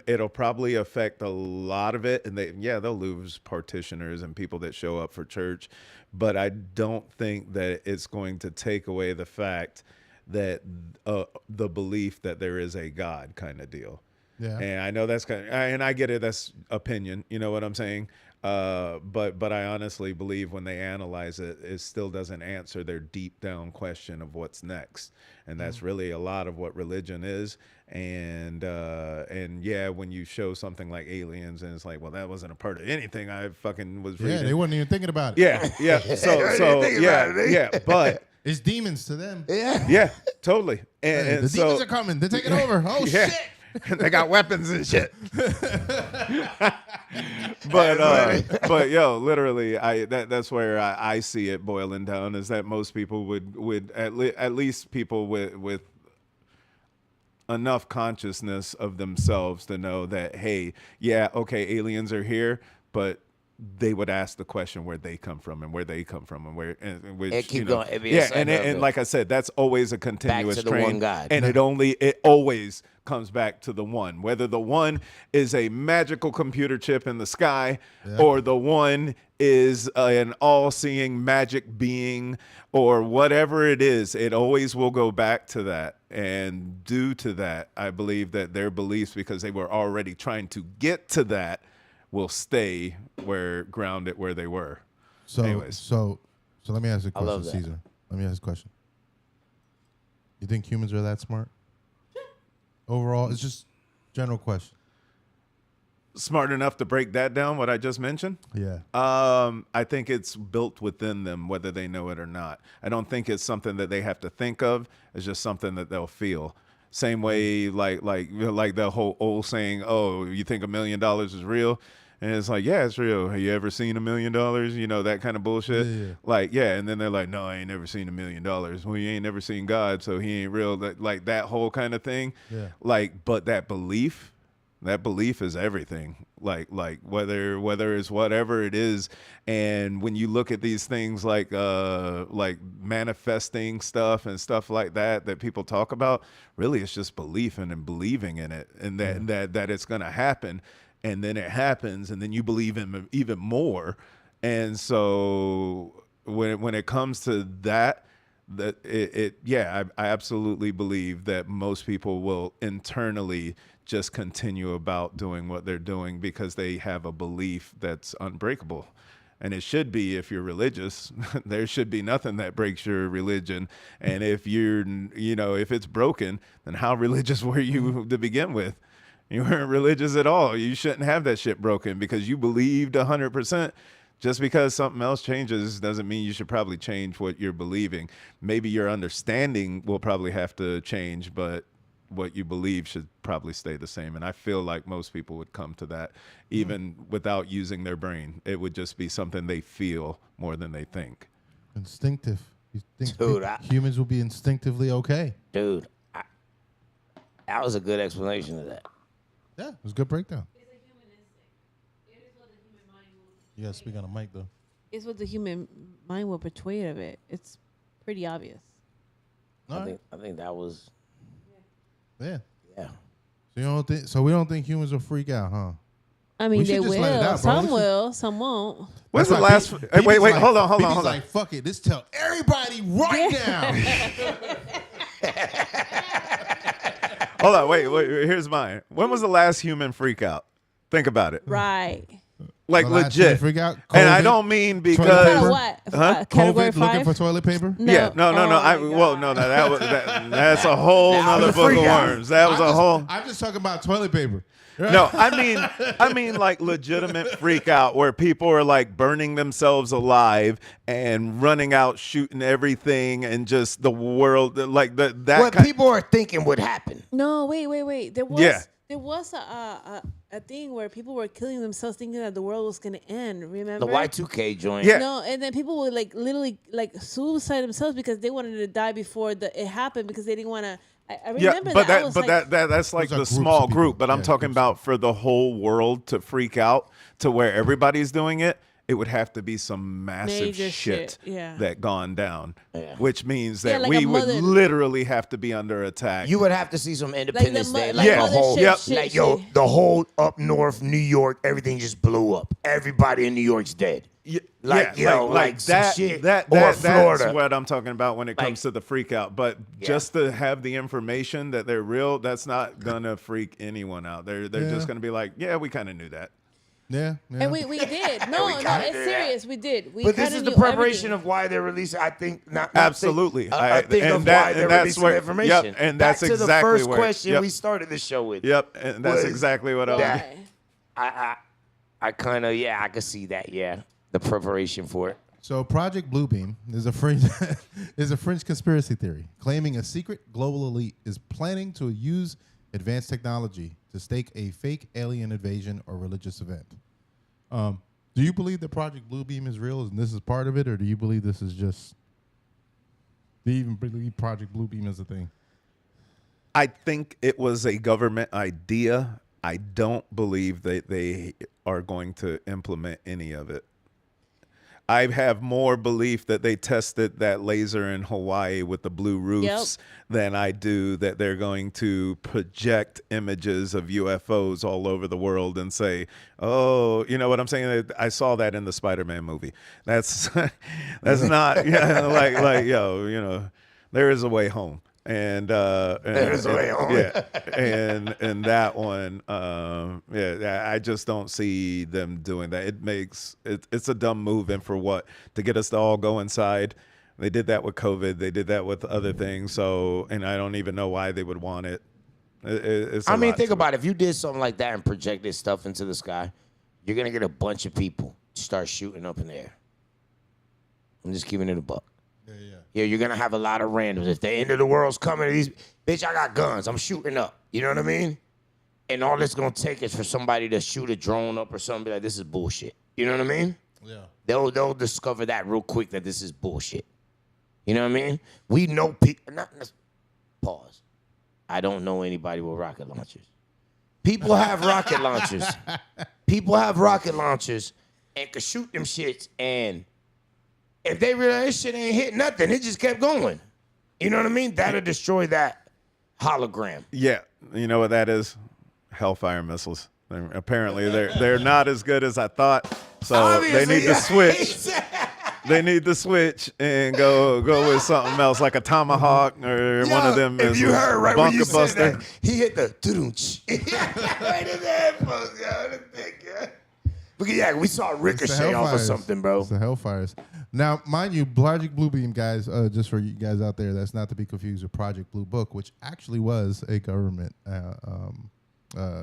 it'll probably affect a lot of it, and they'll lose parishioners and people that show up for church, but I don't think that it's going to take away the fact that the belief that there is a God kind of deal. Yeah. And I know that's and I get it, that's opinion, you know what I'm saying? But I honestly believe when they analyze it, it still doesn't answer their deep down question of what's next. And that's really a lot of what religion is. And yeah, when you show something like aliens and it's like, well, that wasn't a part of anything I fucking was reading. Yeah, they weren't even thinking about it. Yeah. So yeah, but it's demons to them. yeah, totally. And the so, demons are coming. They're taking over. Oh, yeah. shit. They got weapons and shit. but yo, literally, that's where I see it boiling down, is that most people would at least people with enough consciousness of themselves to know that, hey, yeah, okay, aliens are here, but they would ask the question where they come from and where they come from and where, and which, And keep you know, going. It'd be a yeah, cycle and of like I said, that's always a continuous to the train, one God. and it always comes back to the one, whether the one is a magical computer chip in the sky, or the one is an all-seeing magic being, or whatever it is. It always will go back to that. And due to that, I believe that their beliefs, because they were already trying to get to that, will stay grounded where they were. So, anyways, so let me ask you a I love question, that. Cesar. Let me ask you a question. You think humans are that smart? Overall, it's just general question. smart enough to break that down, what I just mentioned? Yeah. I think it's built within them, whether they know it or not. I don't think it's something that they have to think of. It's just something that they'll feel. Same way, like the whole old saying, "Oh, you think $1 million is real?" And it's like, yeah, it's real. Have you ever seen $1 million? You know, that kind of bullshit. Yeah. Like, yeah. And then they're like, no, I ain't never seen $1 million. Well, you ain't never seen God, so he ain't real. Like that whole kind of thing. Yeah. Like, but that belief is everything. Like whether it's whatever it is. And when you look at these things like manifesting stuff and stuff like that people talk about, really it's just belief and believing in it, and that it's going to happen. And then it happens, and then you believe in even more. And so when it comes to that, I absolutely believe that most people will internally just continue about doing what they're doing because they have a belief that's unbreakable. And it should be, if you're religious, there should be nothing that breaks your religion. And if if it's broken, then how religious were you to begin with? You weren't religious at all. You shouldn't have that shit broken because you believed 100%. Just because something else changes doesn't mean you should probably change what you're believing. Maybe your understanding will probably have to change, but what you believe should probably stay the same. And I feel like most people would come to that even without using their brain. It would just be something they feel more than they think. Instinctive. You think Dude, humans will be instinctively okay? Dude, that was a good explanation of that. Yeah, it was a good breakdown. It's a human instinct. It is what the human mind will. You gotta speak on the mic though. It's what the human mind will portray of it. It's pretty obvious. I think that was. Yeah. Yeah. So we don't think humans will freak out, huh? I mean, they just let it will. out, bro. Some will. Some won't. When's the last? Wait, like, hold on. Like, fuck it. Just tell everybody right now. Hold on, wait. Here's mine. When was the last human freak out? Think about it. Right. Like The last legit. human freak out? And I COVID? don't mean Toilet because paper? What? Huh? Category COVID, looking 5? for toilet paper? No. Yeah, no. That's a whole nother book of worms. That was I'm just talking about toilet paper. No, I mean like legitimate freak out where people are like burning themselves alive and running out, shooting everything, and just the world like that. What people are thinking would happen. No, wait. There was a thing where people were killing themselves thinking that the world was going to end, remember? The Y2K joint. Yeah. No, and then people would like literally like suicide themselves because they wanted to die before it happened because they didn't want to. I remember that's like the small group. But I'm talking about for the whole world to freak out to where everybody's doing it. it would have to be some massive Major shit yeah. that gone down, Yeah. which means Yeah, that like we a would mother- literally have to be under attack. You would have to see some Independence Day, like like Yeah. a whole, Yep. like yo, the whole up north New York, everything just blew up. Everybody in New York's dead. Like some that, shit. that, or that Florida. That's what I'm talking about when it comes to the freak out. But just to have the information that they're real, that's not gonna freak anyone out. They're just gonna be like, yeah, we kind of knew that. Yeah. And we did. No, it's serious. We did. We But this is the preparation of why they're releasing. I think not Absolutely. I think of why they're releasing the information. Yep, and that's Back to the exactly first where, question we started the show with. Yep, and that's was exactly what I was. I kind of I could see that. Yeah, the preparation for it. So Project Bluebeam is a French conspiracy theory claiming a secret global elite is planning to use advanced technology to stake a fake alien invasion or religious event. Do you believe that Project Bluebeam is real and this is part of it, or do you believe this is just? Do you even believe Project Bluebeam is a thing? I think it was a government idea. I don't believe that they are going to implement any of it. I have more belief that they tested that laser in Hawaii with the blue roofs than I do that they're going to project images of UFOs all over the world and say, oh, you know what I'm saying? I saw that in the Spider-Man movie. That's not like yo, you know, there is a way home. And there's a way home. Yeah, and that one, I just don't see them doing that. It's a dumb move, and for what? To get us to all go inside. They did that with COVID. They did that with other things. So, and I don't even know why they would want it. I mean, think about it. If you did something like that and projected stuff into the sky, you're gonna get a bunch of people start shooting up in the air. I'm just giving it a buck. Yeah, you're gonna have a lot of randoms. If the end of the world's coming, bitch, I got guns. I'm shooting up. You know what I mean? And all it's gonna take is for somebody to shoot a drone up or something. Be like, this is bullshit. You know what I mean? Yeah. They'll discover that real quick that this is bullshit. You know what I mean? We know people. Pause. I don't know anybody with rocket launchers. People have rocket launchers. People have rocket launchers and can shoot them shits, and if they realize this shit ain't hit nothing, it just kept going. You know what I mean? That'll destroy that hologram. Yeah, you know what that is? Hellfire missiles. Apparently, they're not as good as I thought. So Obviously, they need to switch. They need to switch and go with something else, like a tomahawk or one of them. If you heard right when you said buster. that, he hit the tudunch. Right in the headphones, yo. But yeah, we saw ricochet off of something, bro. It's the Hellfires. Now, mind you, Project Bluebeam, guys, just for you guys out there, that's not to be confused with Project Blue Book, which actually was a government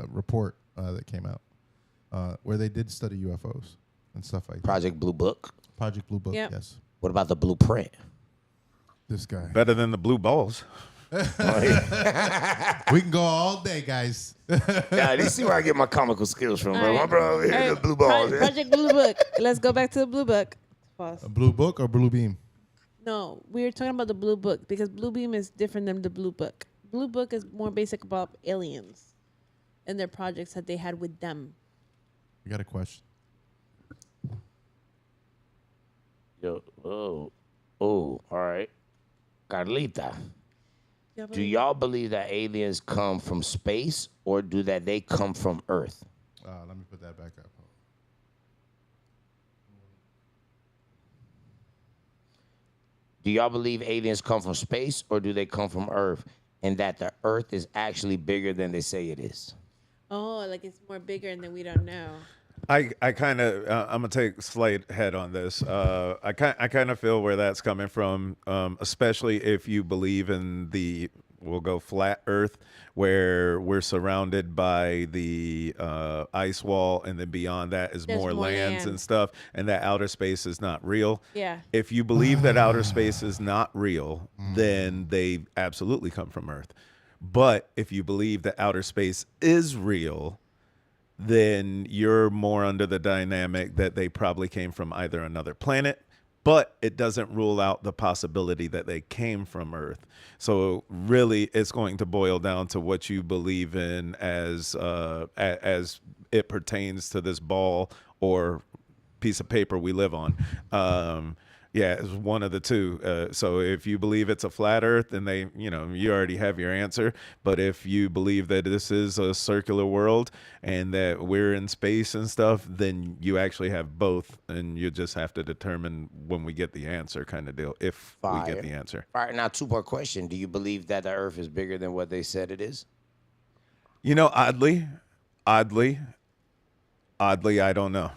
report that came out where they did study UFOs and stuff like that. Project Blue Book? Project Blue Book, yes. What about the blueprint? This guy. Better than the blue balls. We can go all day, guys. Yeah, you see where I get my comical skills from, bro. My bro over here, the blue balls. Project Blue Book. Let's go back to the Blue Book. Pause. A Blue Book or Blue Beam? No, we were talking about the Blue Book because Blue Beam is different than the Blue Book. Blue Book is more basic about aliens and their projects that they had with them. You got a question? Yo, all right. Carlita, do y'all believe that aliens come from space or do that they come from Earth? Let me put that back up. Do y'all believe aliens come from space or do they come from Earth and that the Earth is actually bigger than they say it is? Oh, like it's more bigger and then we don't know. I kind of I'm gonna take slight head on this. I kind of feel where that's coming from, especially if you believe in we'll go flat Earth, where we're surrounded by the ice wall, and then beyond that is more lands and stuff, and that outer space is not real. Yeah. If you believe that outer space is not real, then they absolutely come from Earth. But if you believe that outer space is real, then you're more under the dynamic that they probably came from either another planet, but it doesn't rule out the possibility that they came from Earth. So really, it's going to boil down to what you believe in as it pertains to this ball or piece of paper we live on. Yeah, it's one of the two. So if you believe it's a flat Earth, then you already have your answer. But if you believe that this is a circular world and that we're in space and stuff, then you actually have both, and you just have to determine when we get the answer, kind of deal. If we get the answer. All right, now 2-part question: do you believe that the Earth is bigger than what they said it is? Oddly, I don't know.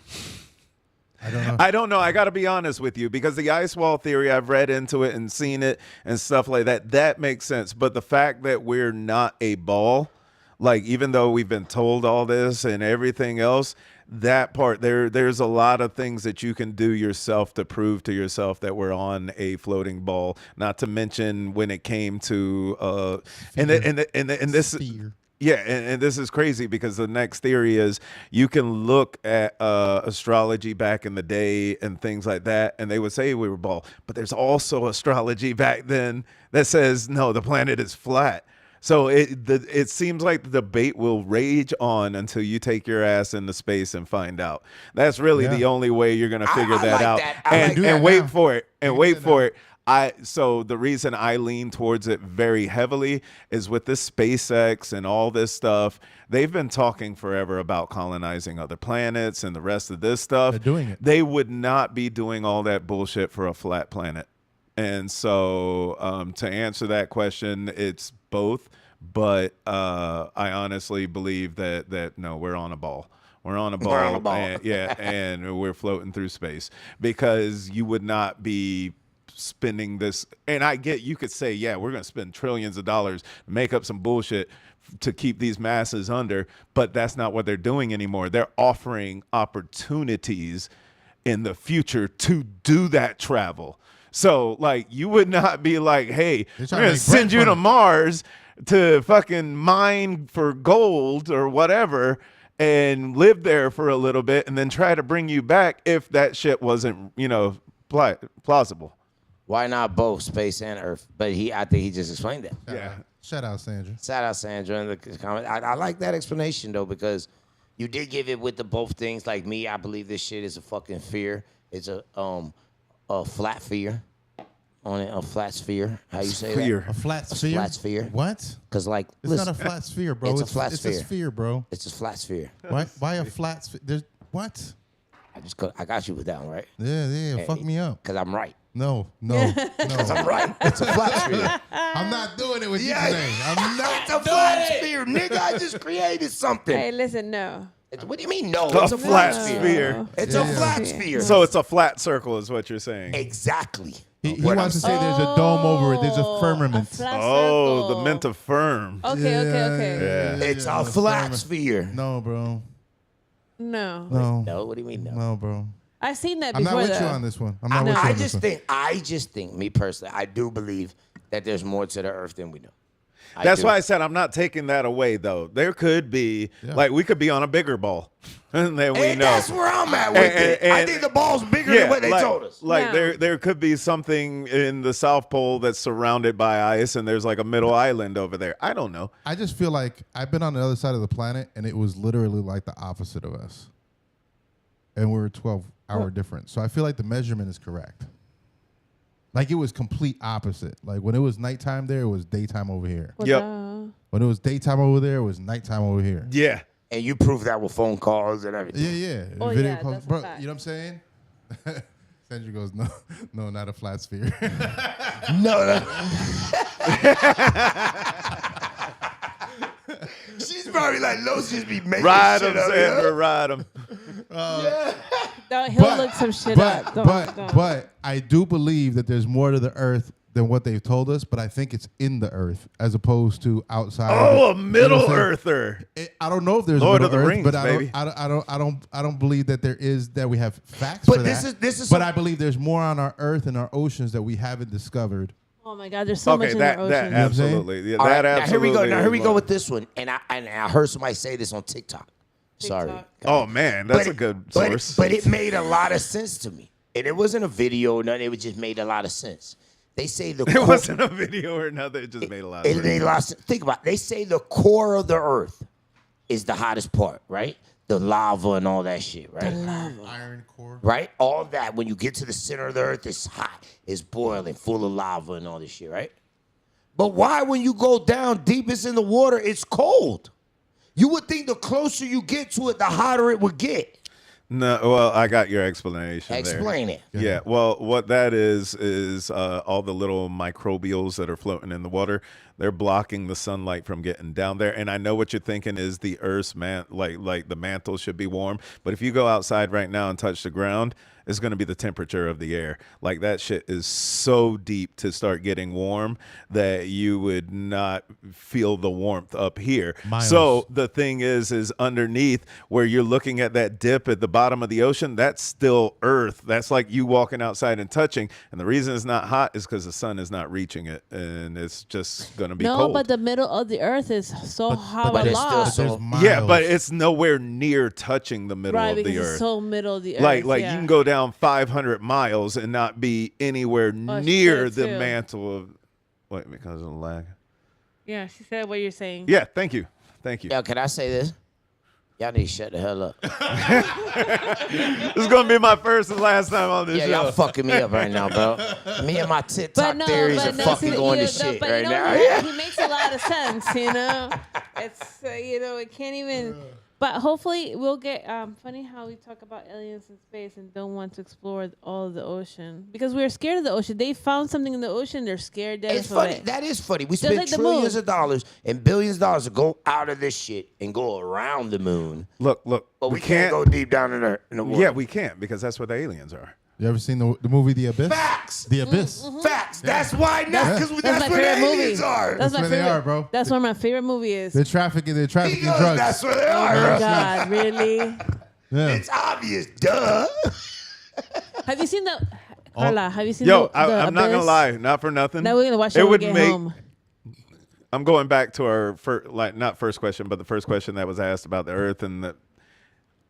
I don't know. I got to be honest with you, because the ice wall theory, I've read into it and seen it and stuff like that. That makes sense. But the fact that we're not a ball, like, even though we've been told all this and everything else, that part there's a lot of things that you can do yourself to prove to yourself that we're on a floating ball. Not to mention when it came to and this sphere. Yeah, and this is crazy, because the next theory is you can look at astrology back in the day and things like that, and they would say we were ball. But there's also astrology back then that says, no, the planet is flat. So it seems like the debate will rage on until you take your ass into space and find out. That's really the only way you're going to figure that out. And wait for it. And wait for it. So the reason I lean towards it very heavily is with this SpaceX and all this stuff. They've been talking forever about colonizing other planets and the rest of this stuff. They're doing it. They would not be doing all that bullshit for a flat planet. And so to answer that question, it's both. But I honestly believe that no, we're on a ball. We're on a ball. We're on a ball. And we're floating through space, because you would not be spending this. And I get, you could say, yeah, we're going to spend trillions of dollars to make up some bullshit to keep these masses under, but that's not what they're doing anymore. They're offering opportunities in the future to do that travel. So, like, you would not be like, hey, we're going to send you to Mars to fucking mine for gold or whatever and live there for a little bit and then try to bring you back if that shit wasn't, plausible. Why not both space and Earth? But I think he just explained that. Yeah. Shout out, Sandra. Shout out, Sandra, in the comment. I like that explanation, though, because you did give it with the both things. Like me, I believe this shit is a fucking fear. It's a flat fear. A flat sphere. How you say that? A flat sphere? A flat sphere. What? Because, like, it's not a flat sphere, bro. It's a flat sphere. It's a sphere, bro. It's a flat sphere. Why a flat sphere? What? I got you with that one, right? Yeah. Fuck me up. Because I'm right. No. Because I'm right. It's a flat sphere. I'm not doing it with you today. I'm not. It's a flat sphere, nigga. I just created something. Hey, listen, no. What do you mean, no? It's a flat sphere. It's a flat sphere. So it's a flat circle is what you're saying. Exactly. He wants to say there's a dome over it. There's a firmament. The mint of firm. Okay. Yeah. It's a flat sphere. No, bro. No. No, what do you mean, no? No, bro. I've seen that I'm before. not with you on this one. I'm not with you on this one. I just think, me personally, I do believe that there's more to the Earth than we know. That's why I said I'm not taking that away, though. There could be, like, we could be on a bigger ball than we know. That's where I'm at with it. I think the ball's bigger than what they told us. Like, there could be something in the South Pole that's surrounded by ice, and there's like a middle island over there. I don't know. I just feel like I've been on the other side of the planet, and it was literally like the opposite of us. And we're 12-hour difference. So I feel like the measurement is correct. Like, it was complete opposite. Like, when it was nighttime there, it was daytime over here. Yep. When it was daytime over there, it was nighttime over here. Yeah. And you proved that with phone calls and everything. Yeah. Oh, Video calls. that's a Bro, fact. you know what I'm saying? Sandra goes, no, not a flat sphere. No. She's probably like, Los just be making Ride shit him, up. Sandra, ride him. He'll look some shit up. But I do believe that there's more to the Earth than what they've told us, but I think it's in the Earth as opposed to outside. Oh, a middle earther. I don't know if there's Lord a of the Earth, Rings, but baby. I don't believe that there is, that we have facts But for this that. is But I believe there's more on our Earth and our oceans that we haven't discovered. Oh my God, there's so much in the ocean. That absolutely. Yeah, All right, that absolutely. Now here we go with this one. And I heard somebody say this on TikTok. Sorry. Oh man, that's a good source. But it made a lot of sense to me. And it wasn't a video or nothing. It just made a lot of sense. They say it wasn't a video or nothing. It just made a lot of sense. It made a lot of sense. Think about it. They say the core of the Earth is the hottest part, right? the lava and all that shit, right? The lava. Iron core. Right? All that, when you get to the center of the earth, it's hot, it's boiling, full of lava and all this shit, right? But why, when you go down deepest in the water, it's cold? You would think the closer you get to it, the hotter it would get. No, well, I got your explanation. Explain there. it. Yeah, well, what that is all the little microbials that are floating in the water. They're blocking the sunlight from getting down there. And I know what you're thinking is the Earth's like the mantle should be warm. But if you go outside right now and touch the ground, it's going to be the temperature of the air. Like that shit is so deep to start getting warm that you would not feel the warmth up here. Miles. So the thing is underneath where you're looking at that dip at the bottom of the ocean, that's still Earth. That's like you walking outside and touching. And the reason it's not hot is because the sun is not reaching it. And it's just going to be cold. No, but the middle of the earth is so hot But a it's still lot. so yeah, but it's nowhere near touching the middle Right, of the because earth. it's so middle of the earth. Like yeah. you can go down 500 miles and not be anywhere near shit, the too. mantle of. Wait, because of the lag. Yeah, she said what you're saying. Yeah, thank you. Yo, can I say this? Y'all need to shut the hell up. This is gonna be my first and last time on this show. Y'all fucking me up right now, bro. Me and my TikTok theories are fucking going to shit but right you know, now. He makes a lot of sense, you know. It's it can't even. But hopefully we'll get. Funny how we talk about aliens in space and don't want to explore all of the ocean because we're scared of the ocean. They found something in the ocean. They're scared. It's funny. It. That is funny. We Just spend like the trillions moon. of dollars and billions of dollars to go out of this shit and go around the moon. Look. But we can't go deep down in the water. Yeah, we can't because that's what the aliens are. You ever seen the movie The Abyss? Facts. The Abyss. Facts. That's why not, because That's that's my where the favorite aliens movie. are. That's my where they favorite. are, bro. That's one of my favorite movies. They're trafficking drugs. That's where they Oh are. my bro. God, really? Yeah. It's obvious. Duh. Have you seen the? Carla, have you seen Yo, the I'm not gonna Abyss? lie, not for nothing. Now we're gonna watch it when we would get make. home. I'm going back to our not first question, but the first question that was asked about the Earth, and that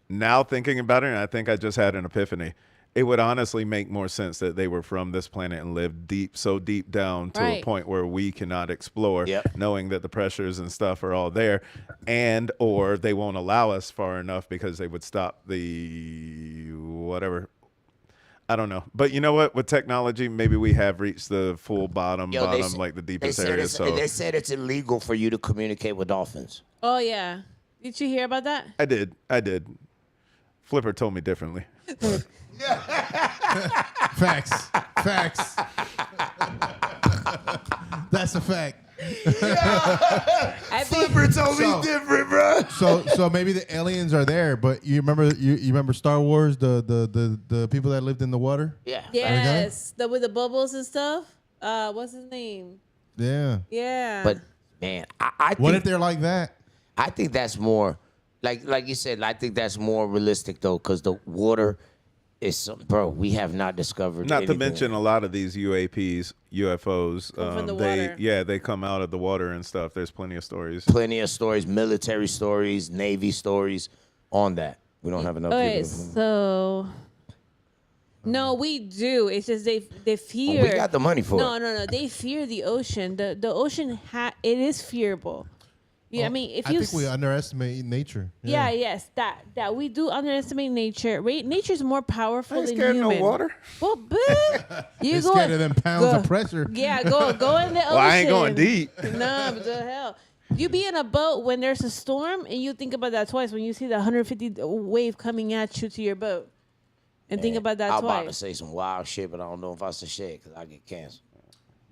now thinking about it, and I think I just had an epiphany. It would honestly make more sense that they were from this planet and lived so deep down to a Right. point where we cannot explore, Yep. knowing that the pressures and stuff are all there, and or they won't allow us far enough because they would stop the whatever. I don't know, but you know what? With technology, maybe we have reached the full bottom, like the deepest area. So they said it's illegal for you to communicate with dolphins. Oh yeah, did you hear about that? I did. Flipper told me differently. Facts. That's a fact. Flipper told me different, bro. So maybe the aliens are there, but you remember Star Wars, the people that lived in the water? Yeah. Yes, with the bubbles and stuff. What's his name? Yeah. Yeah. But man, I think, What if they're like that? I think that's more like you said. I think that's more realistic though, because the water is bro. We have not discovered. Not to anything. mention a lot of these UFOs. from the water. They come out of the water and stuff. There's plenty of stories. Plenty of stories, military stories, Navy stories on that. We don't have enough. Okay, people. so no, we do. It's just they fear. We got the money for it. No. They fear the ocean. The ocean it is fearable. Yeah, I mean, if you I think we underestimate nature. yeah, yes, that we do underestimate nature. Nature's more powerful I ain't than scared of human. no water. Well, but you They're go scared of them pounds of pressure. Yeah, go in the ocean. Well, I ain't going deep. No, but the hell. You be in a boat when there's a storm, and you think about that twice when you see the 150 wave coming at you to your boat, and think about that I'm about to twice. say some wild shit, but I don't know if I should say it because I get canceled.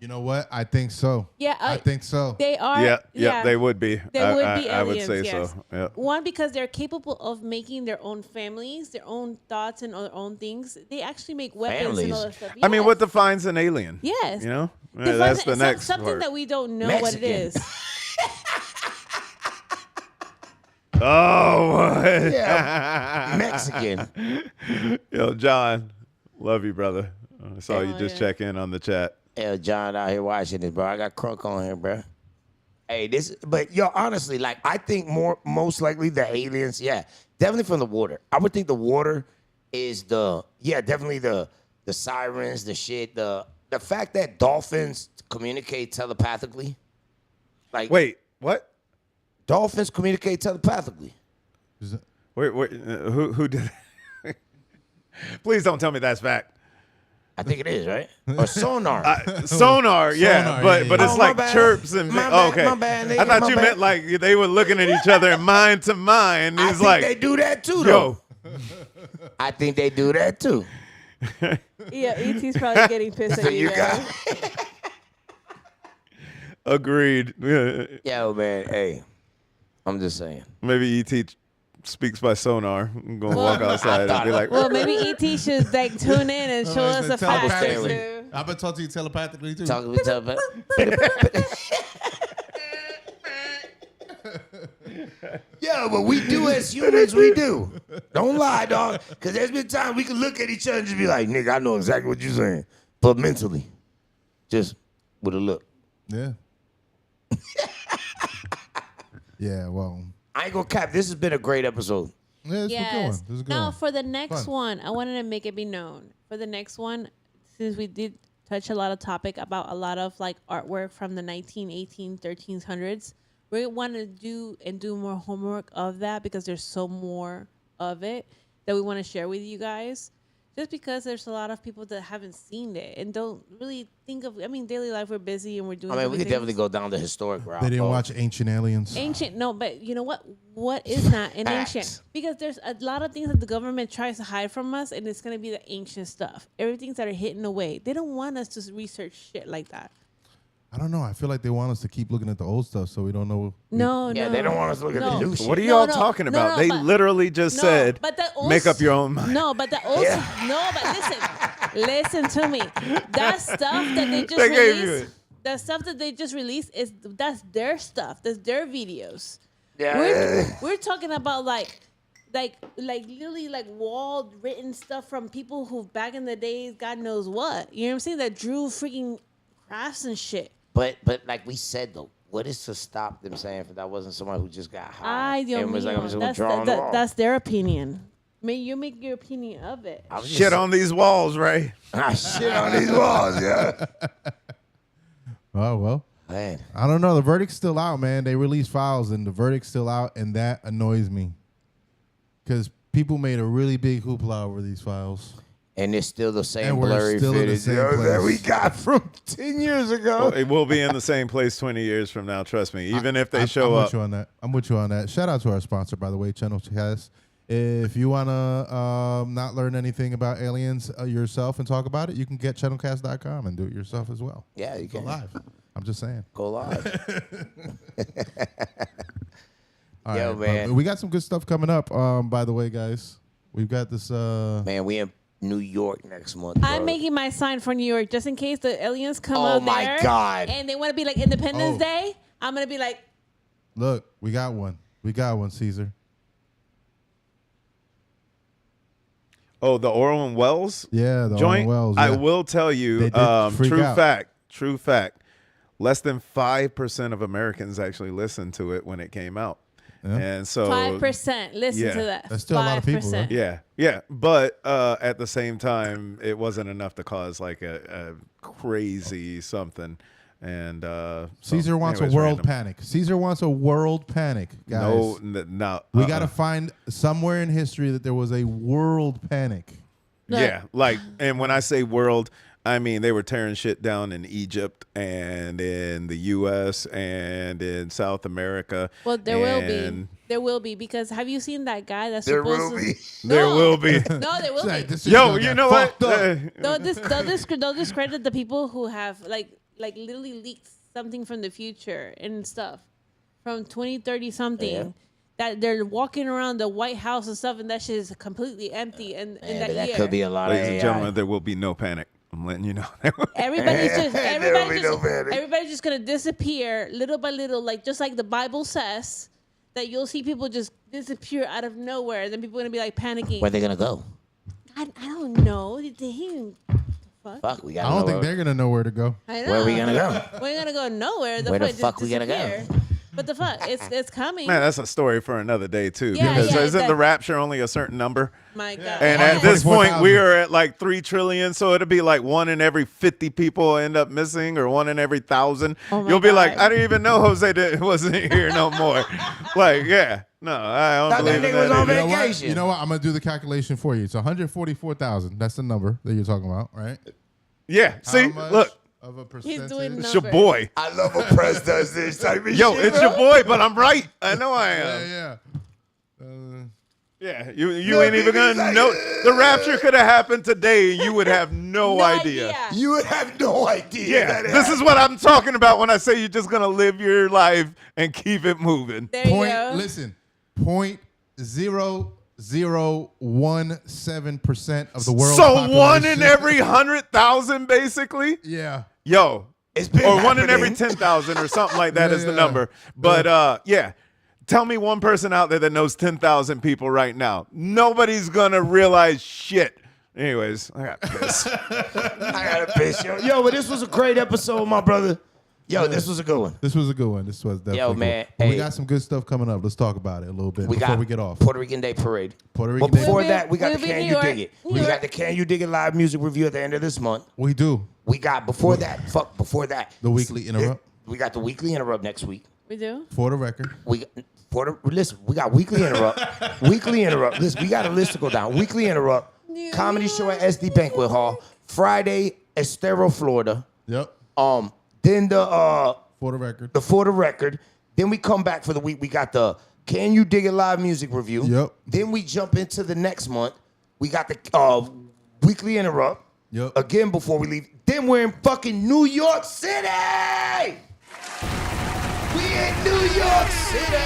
You know what? I think so. Yeah, I think so. They are. Yeah, they would be. They would be aliens. I would say yes. so. Yeah. One, because they're capable of making their own families, their own thoughts, and their own things. They actually make weapons and all that stuff. I mean, Yes. what defines an alien? Yes. You know, Defines that's the some- next something part. that we don't know what it Mexican. is. Oh, what? Yeah, Mexican. Yo, John, love you, brother. I saw you Oh, just yeah. check in on the chat. Yeah, John out here watching this, bro. I got Crunk on here, bro. Hey, but yo, honestly, like I think most likely the aliens, definitely from the water. I would think the water is definitely the sirens, the shit, the fact that dolphins communicate telepathically. Like, Wait, what? dolphins communicate telepathically. Who did it? Please don't tell me that's fact. I think it is, right? Or sonar. Sonar, yeah. Sonar, But it's like chirps and okay. My bad, nigga, I thought my you bad. meant like they were looking at each other and mind to mind. I He's think like, they do that too, though. I think they do that too. Yeah, E.T.'s probably getting pissed at you guys. Agreed. Yo, man, hey, I'm just saying. Maybe E.T. speaks by sonar. I'm gonna walk outside and be like, Well, maybe E.T. should like tune in and show us a fact. telepathically. I've been talking to you telepathically too. Talking to Yeah, but we do as humans, we do. Don't lie, dog. Because there's been times we can look at each other and just be like, nigga, I know exactly what you're saying. But mentally, just with a look. Yeah. Yeah, well. I ain't gonna cap. This has been a great episode. Yeah, it's a good one. Yes. This is a good Now, one. for the next Fun. one, I wanted to make it be known. For the next one, since we did touch a lot of topic about a lot of like artwork from the 1918, 1300s, we want to do more homework of that because there's so more of it that we want to share with you guys. Just because there's a lot of people that haven't seen it and don't really think of. I mean, daily life, we're busy and we're doing. I mean, we could things. definitely go down the historic route. They didn't bro. watch Ancient Aliens. Ancient, no, but you know what? What is not an ancient? Because there's a lot of things that the government tries to hide from us, and it's gonna be the ancient stuff. Everything's that are hidden away. They don't want us to research shit like that. I don't know. I feel like they want us to keep looking at the old stuff so we don't know. No, Yeah, no. they don't want us to look at the new shit. what are No, y'all no, talking no, about? no, They but- literally just said, but the old make up your own mind. No, but the old no, but listen to me. That stuff that they just They gave you released, it. the stuff that they just released that's their stuff. That's their videos. Yeah. We're talking about like literally like wall written stuff from people who back in the days, God knows what. You know what I'm saying? That drew freaking crafts and shit. But like we said though, what is to stop them saying if that wasn't someone who just got high? I don't and was like, I'm just gonna that's, draw on the wall. that's their opinion. I mean, you make your opinion of it. I was just Shit on these walls, Ray. shit on these walls, yeah. Oh, well. Man. I don't know. The verdict's still out, man. They released files and the verdict's still out, and that annoys me. Because people made a really big hoopla over these files. And it's still the same And we're blurry still in the footage same that we place. got from 10 years ago. Well, it will be in the same place 20 years from now. Trust me. Even if they show I'm up. with you on that. I'm with you on that. Shout out to our sponsor, by the way, ChannelCast. If you want to not learn anything about aliens yourself and talk about it, you can get channelcast.com and do it yourself as well. Yeah, you Go can. live. I'm just saying. Go live. All Yo, right, man. we got some good stuff coming up, by the way, guys. We've got this. Man, we in New York next month. I'm bro. making my sign for New York just in case the aliens come Oh out my there. God. And they want to be like Independence Oh. Day. I'm going to be like, Look, we got one. We got one, Cesar. Oh, the Orwell Wells Yeah, the joint? Orwell Wells. I yeah. will tell you, They did freak true out. fact, less than 5% of Americans actually listened to it when it came out. Yeah. And so 5%. Listen yeah. to that. That's still a lot of people, though. 5%. Yeah. But at the same time, it wasn't enough to cause like a crazy something. And Caesar wants a anyways, world random. panic. Caesar wants a world panic, guys. No. We got to find somewhere in history that there was a world panic. Yeah, like, and when I say world, I mean they were tearing shit down in Egypt and in the U.S. and in South America. Well, there will be. and There will be because have you seen that guy that's There supposed will to? be. There will be. No, there will Like, be. this shit's Yo, gonna you get know what? fucked up. Don't discredit the people who have like literally leaked something from the future and stuff from 2030 something. Yeah. That they're walking around the White House and stuff, and that shit is completely empty. And in Man, that but that year, could be a lot Ladies of and AI. gentlemen, there will be no panic. I'm letting you know. everybody's just There will be no panic. everybody's just gonna disappear little by little, like just like the Bible says. That you'll see people just disappear out of nowhere. Then people are gonna be like panicking. Where they gonna go? I don't know. Did he? Fuck, we I gotta don't know think they're going to know where to go. I know. where we gonna go. We're gonna go nowhere. Where the point is fuck we gonna go? disappear. But the fuck, it's coming. Man, that's a story for another day too. Yeah, because yeah, isn't the rapture only a certain number? My God. And at this point, we are at like 3 trillion. So it'll be like 1 in every 50 people end up missing, or 1 in every 1,000. You'll be like, I didn't even know Jose wasn't here no more. Like, yeah, no, I don't believe in that. You know what? I'm gonna do the calculation for you. It's 144,000. That's the number that you're talking about, right? Yeah. See, look. Of a He's doing it's your boy. I love when Press does this type of Yo, shit. it's your boy, but I'm right. I know I am. Yeah. Yeah, you ain't even gonna know. The rapture could have happened today, and you would have no idea. You would have no idea. Yeah, this is what I'm talking about when I say you're just gonna live your life and keep it moving. Listen, 0.0017% of the world. So 1 in every 100,000, basically. Yeah. Yo, it's been or 1 in happening. every 10,000 or something like that is the number. But yeah. Tell me one person out there that knows 10,000 people right now. Nobody's gonna realize shit. Anyways, I got pissed. I got to piss, yo. Yo, but this was a great episode, my brother. Yo, this was a good one. This was a good one. This was definitely Yo, good. man, But we hey. got some good stuff coming up. Let's talk about it a little bit We before got we get off. Puerto Rican Day Parade. Puerto Rican But Day before Parade. that, we got the We'll be Can New You York. Dig It? New We York. got the Can You Dig It live music review at the end of this month. We do. We got before that. The weekly interrupt. We got the weekly interrupt next week. We do. For the record. Listen, we got weekly interrupt. Weekly interrupt. Listen, we got a list to go down. Weekly interrupt. Comedy show at SD Banquet Hall. Friday, Estero, Florida. Yep. Then the For the record. the For the Record. Then we come back for the week. We got the Can You Dig It live music review. Yep. Then we jump into the next month. We got the weekly interrupt. Yep. Again before we leave. Then we're in fucking New York City. We in New York City.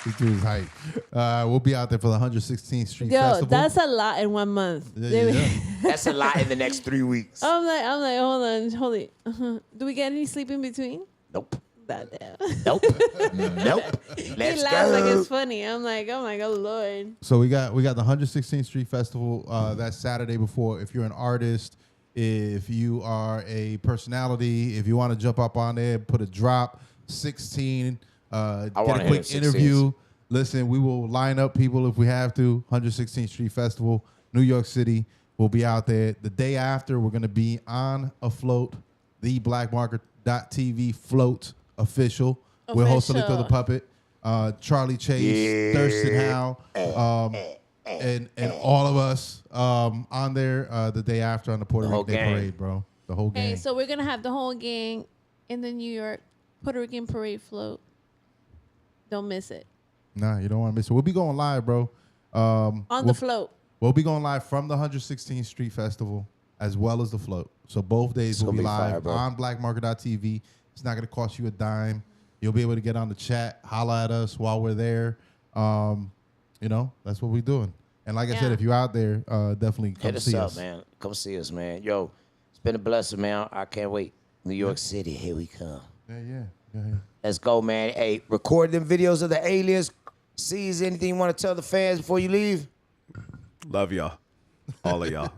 This dude's hype. We'll be out there for the 116th Street Yo, Festival. that's a lot in 1 month. That's a lot in the next 3 weeks. I'm like, hold on. Do we get any sleep in between? Nope. Goddamn. Nope. Nope. He Let's laughs like go. it's funny. I'm like, oh my God, Lord. So we got the 116th Street Festival. That's Saturday before. If you're an artist, if you are a personality, if you want to jump up on there, put a drop, 16, get a quick interview. Listen, we will line up people if we have to. 116th Street Festival, New York City. We'll be out there. The day after, we're going to be on a float, the blackmarket.tv float official. We're hosting it through the puppet. Charlie Chase, Thurston Howe, and all of us on there the day after on the Puerto Rican Day Parade, bro. The whole gang. Hey, so we're gonna have the whole gang in the New York Puerto Rican parade float. Don't miss it. Nah, you don't want to miss it. We'll be going live, bro. On the float. We'll be going live from the 116th Street Festival as well as the float. So both days will be live on blackmarket.tv. It's not going to cost you a dime. You'll be able to get on the chat, holla at us while we're there. You know, that's what we're doing. And like I said, if you're out there, definitely come see us. Hit us up, man. Come see us, man. Yo, it's been a blessing, man. I can't wait. New York City, here we come. Yeah. Let's go, man. Hey, record them videos of the aliens. See, is anything you want to tell the fans before you leave? Love y'all. All of y'all.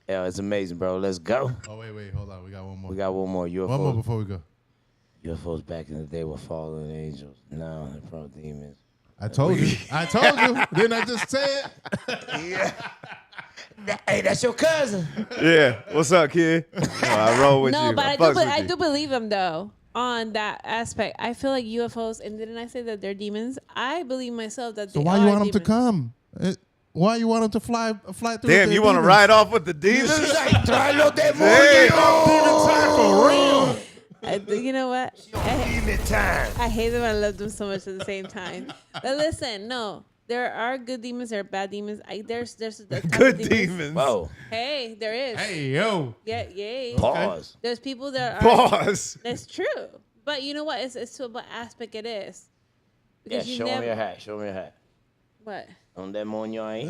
Yeah, it's amazing, bro. Let's go. Oh, wait. Hold on. We got one more. We got one more. UFOs. One more before we go. UFOs back in the day were fallen angels. Now they're from demons. I told you. Didn't I just say it? Yeah. Hey, that's your cousin. Yeah. What's up, kid? I roll with you. No, but I I do believe him though on that aspect. I feel like UFOs, and didn't I say that they're demons? I believe myself that So they why are you want them to demons. come? Why you want them to fly through? Damn, you want to ride off with the demons? Tráelo for real. You know what? I hate them and I love them so much at the same time. But listen, no, there are good demons, there are bad demons. There's the type Good of demons. Whoa. Hey, there is. Hey, yo. Yeah, yay. Pause. There's people that are. Pause. That's true. But you know what? It's to what aspect it is. Yeah, Because you show me never- your hat. Show me your hat. What? On that moño ahí.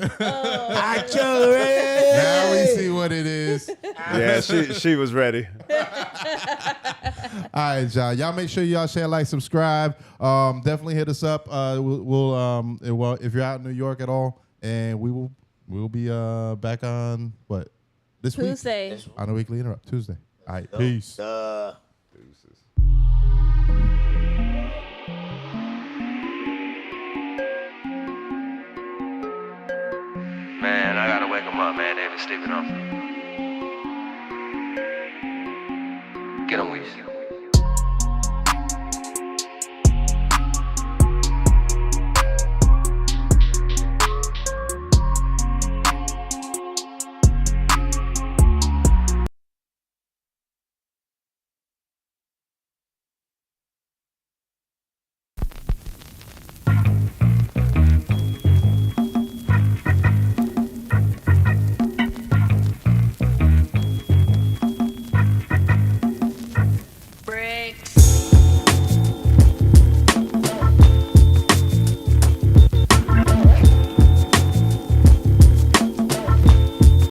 Now we see what it is. Yeah, she was ready. All right, y'all make sure y'all share, like, subscribe. Definitely hit us up. We'll if you're out in New York at all, and we'll be back on this Tuesday. week on a weekly interrupt Tuesday. All right, peace. Deuces. Man, I gotta wake him up, man. They've been sleeping on. Get him, Weezy.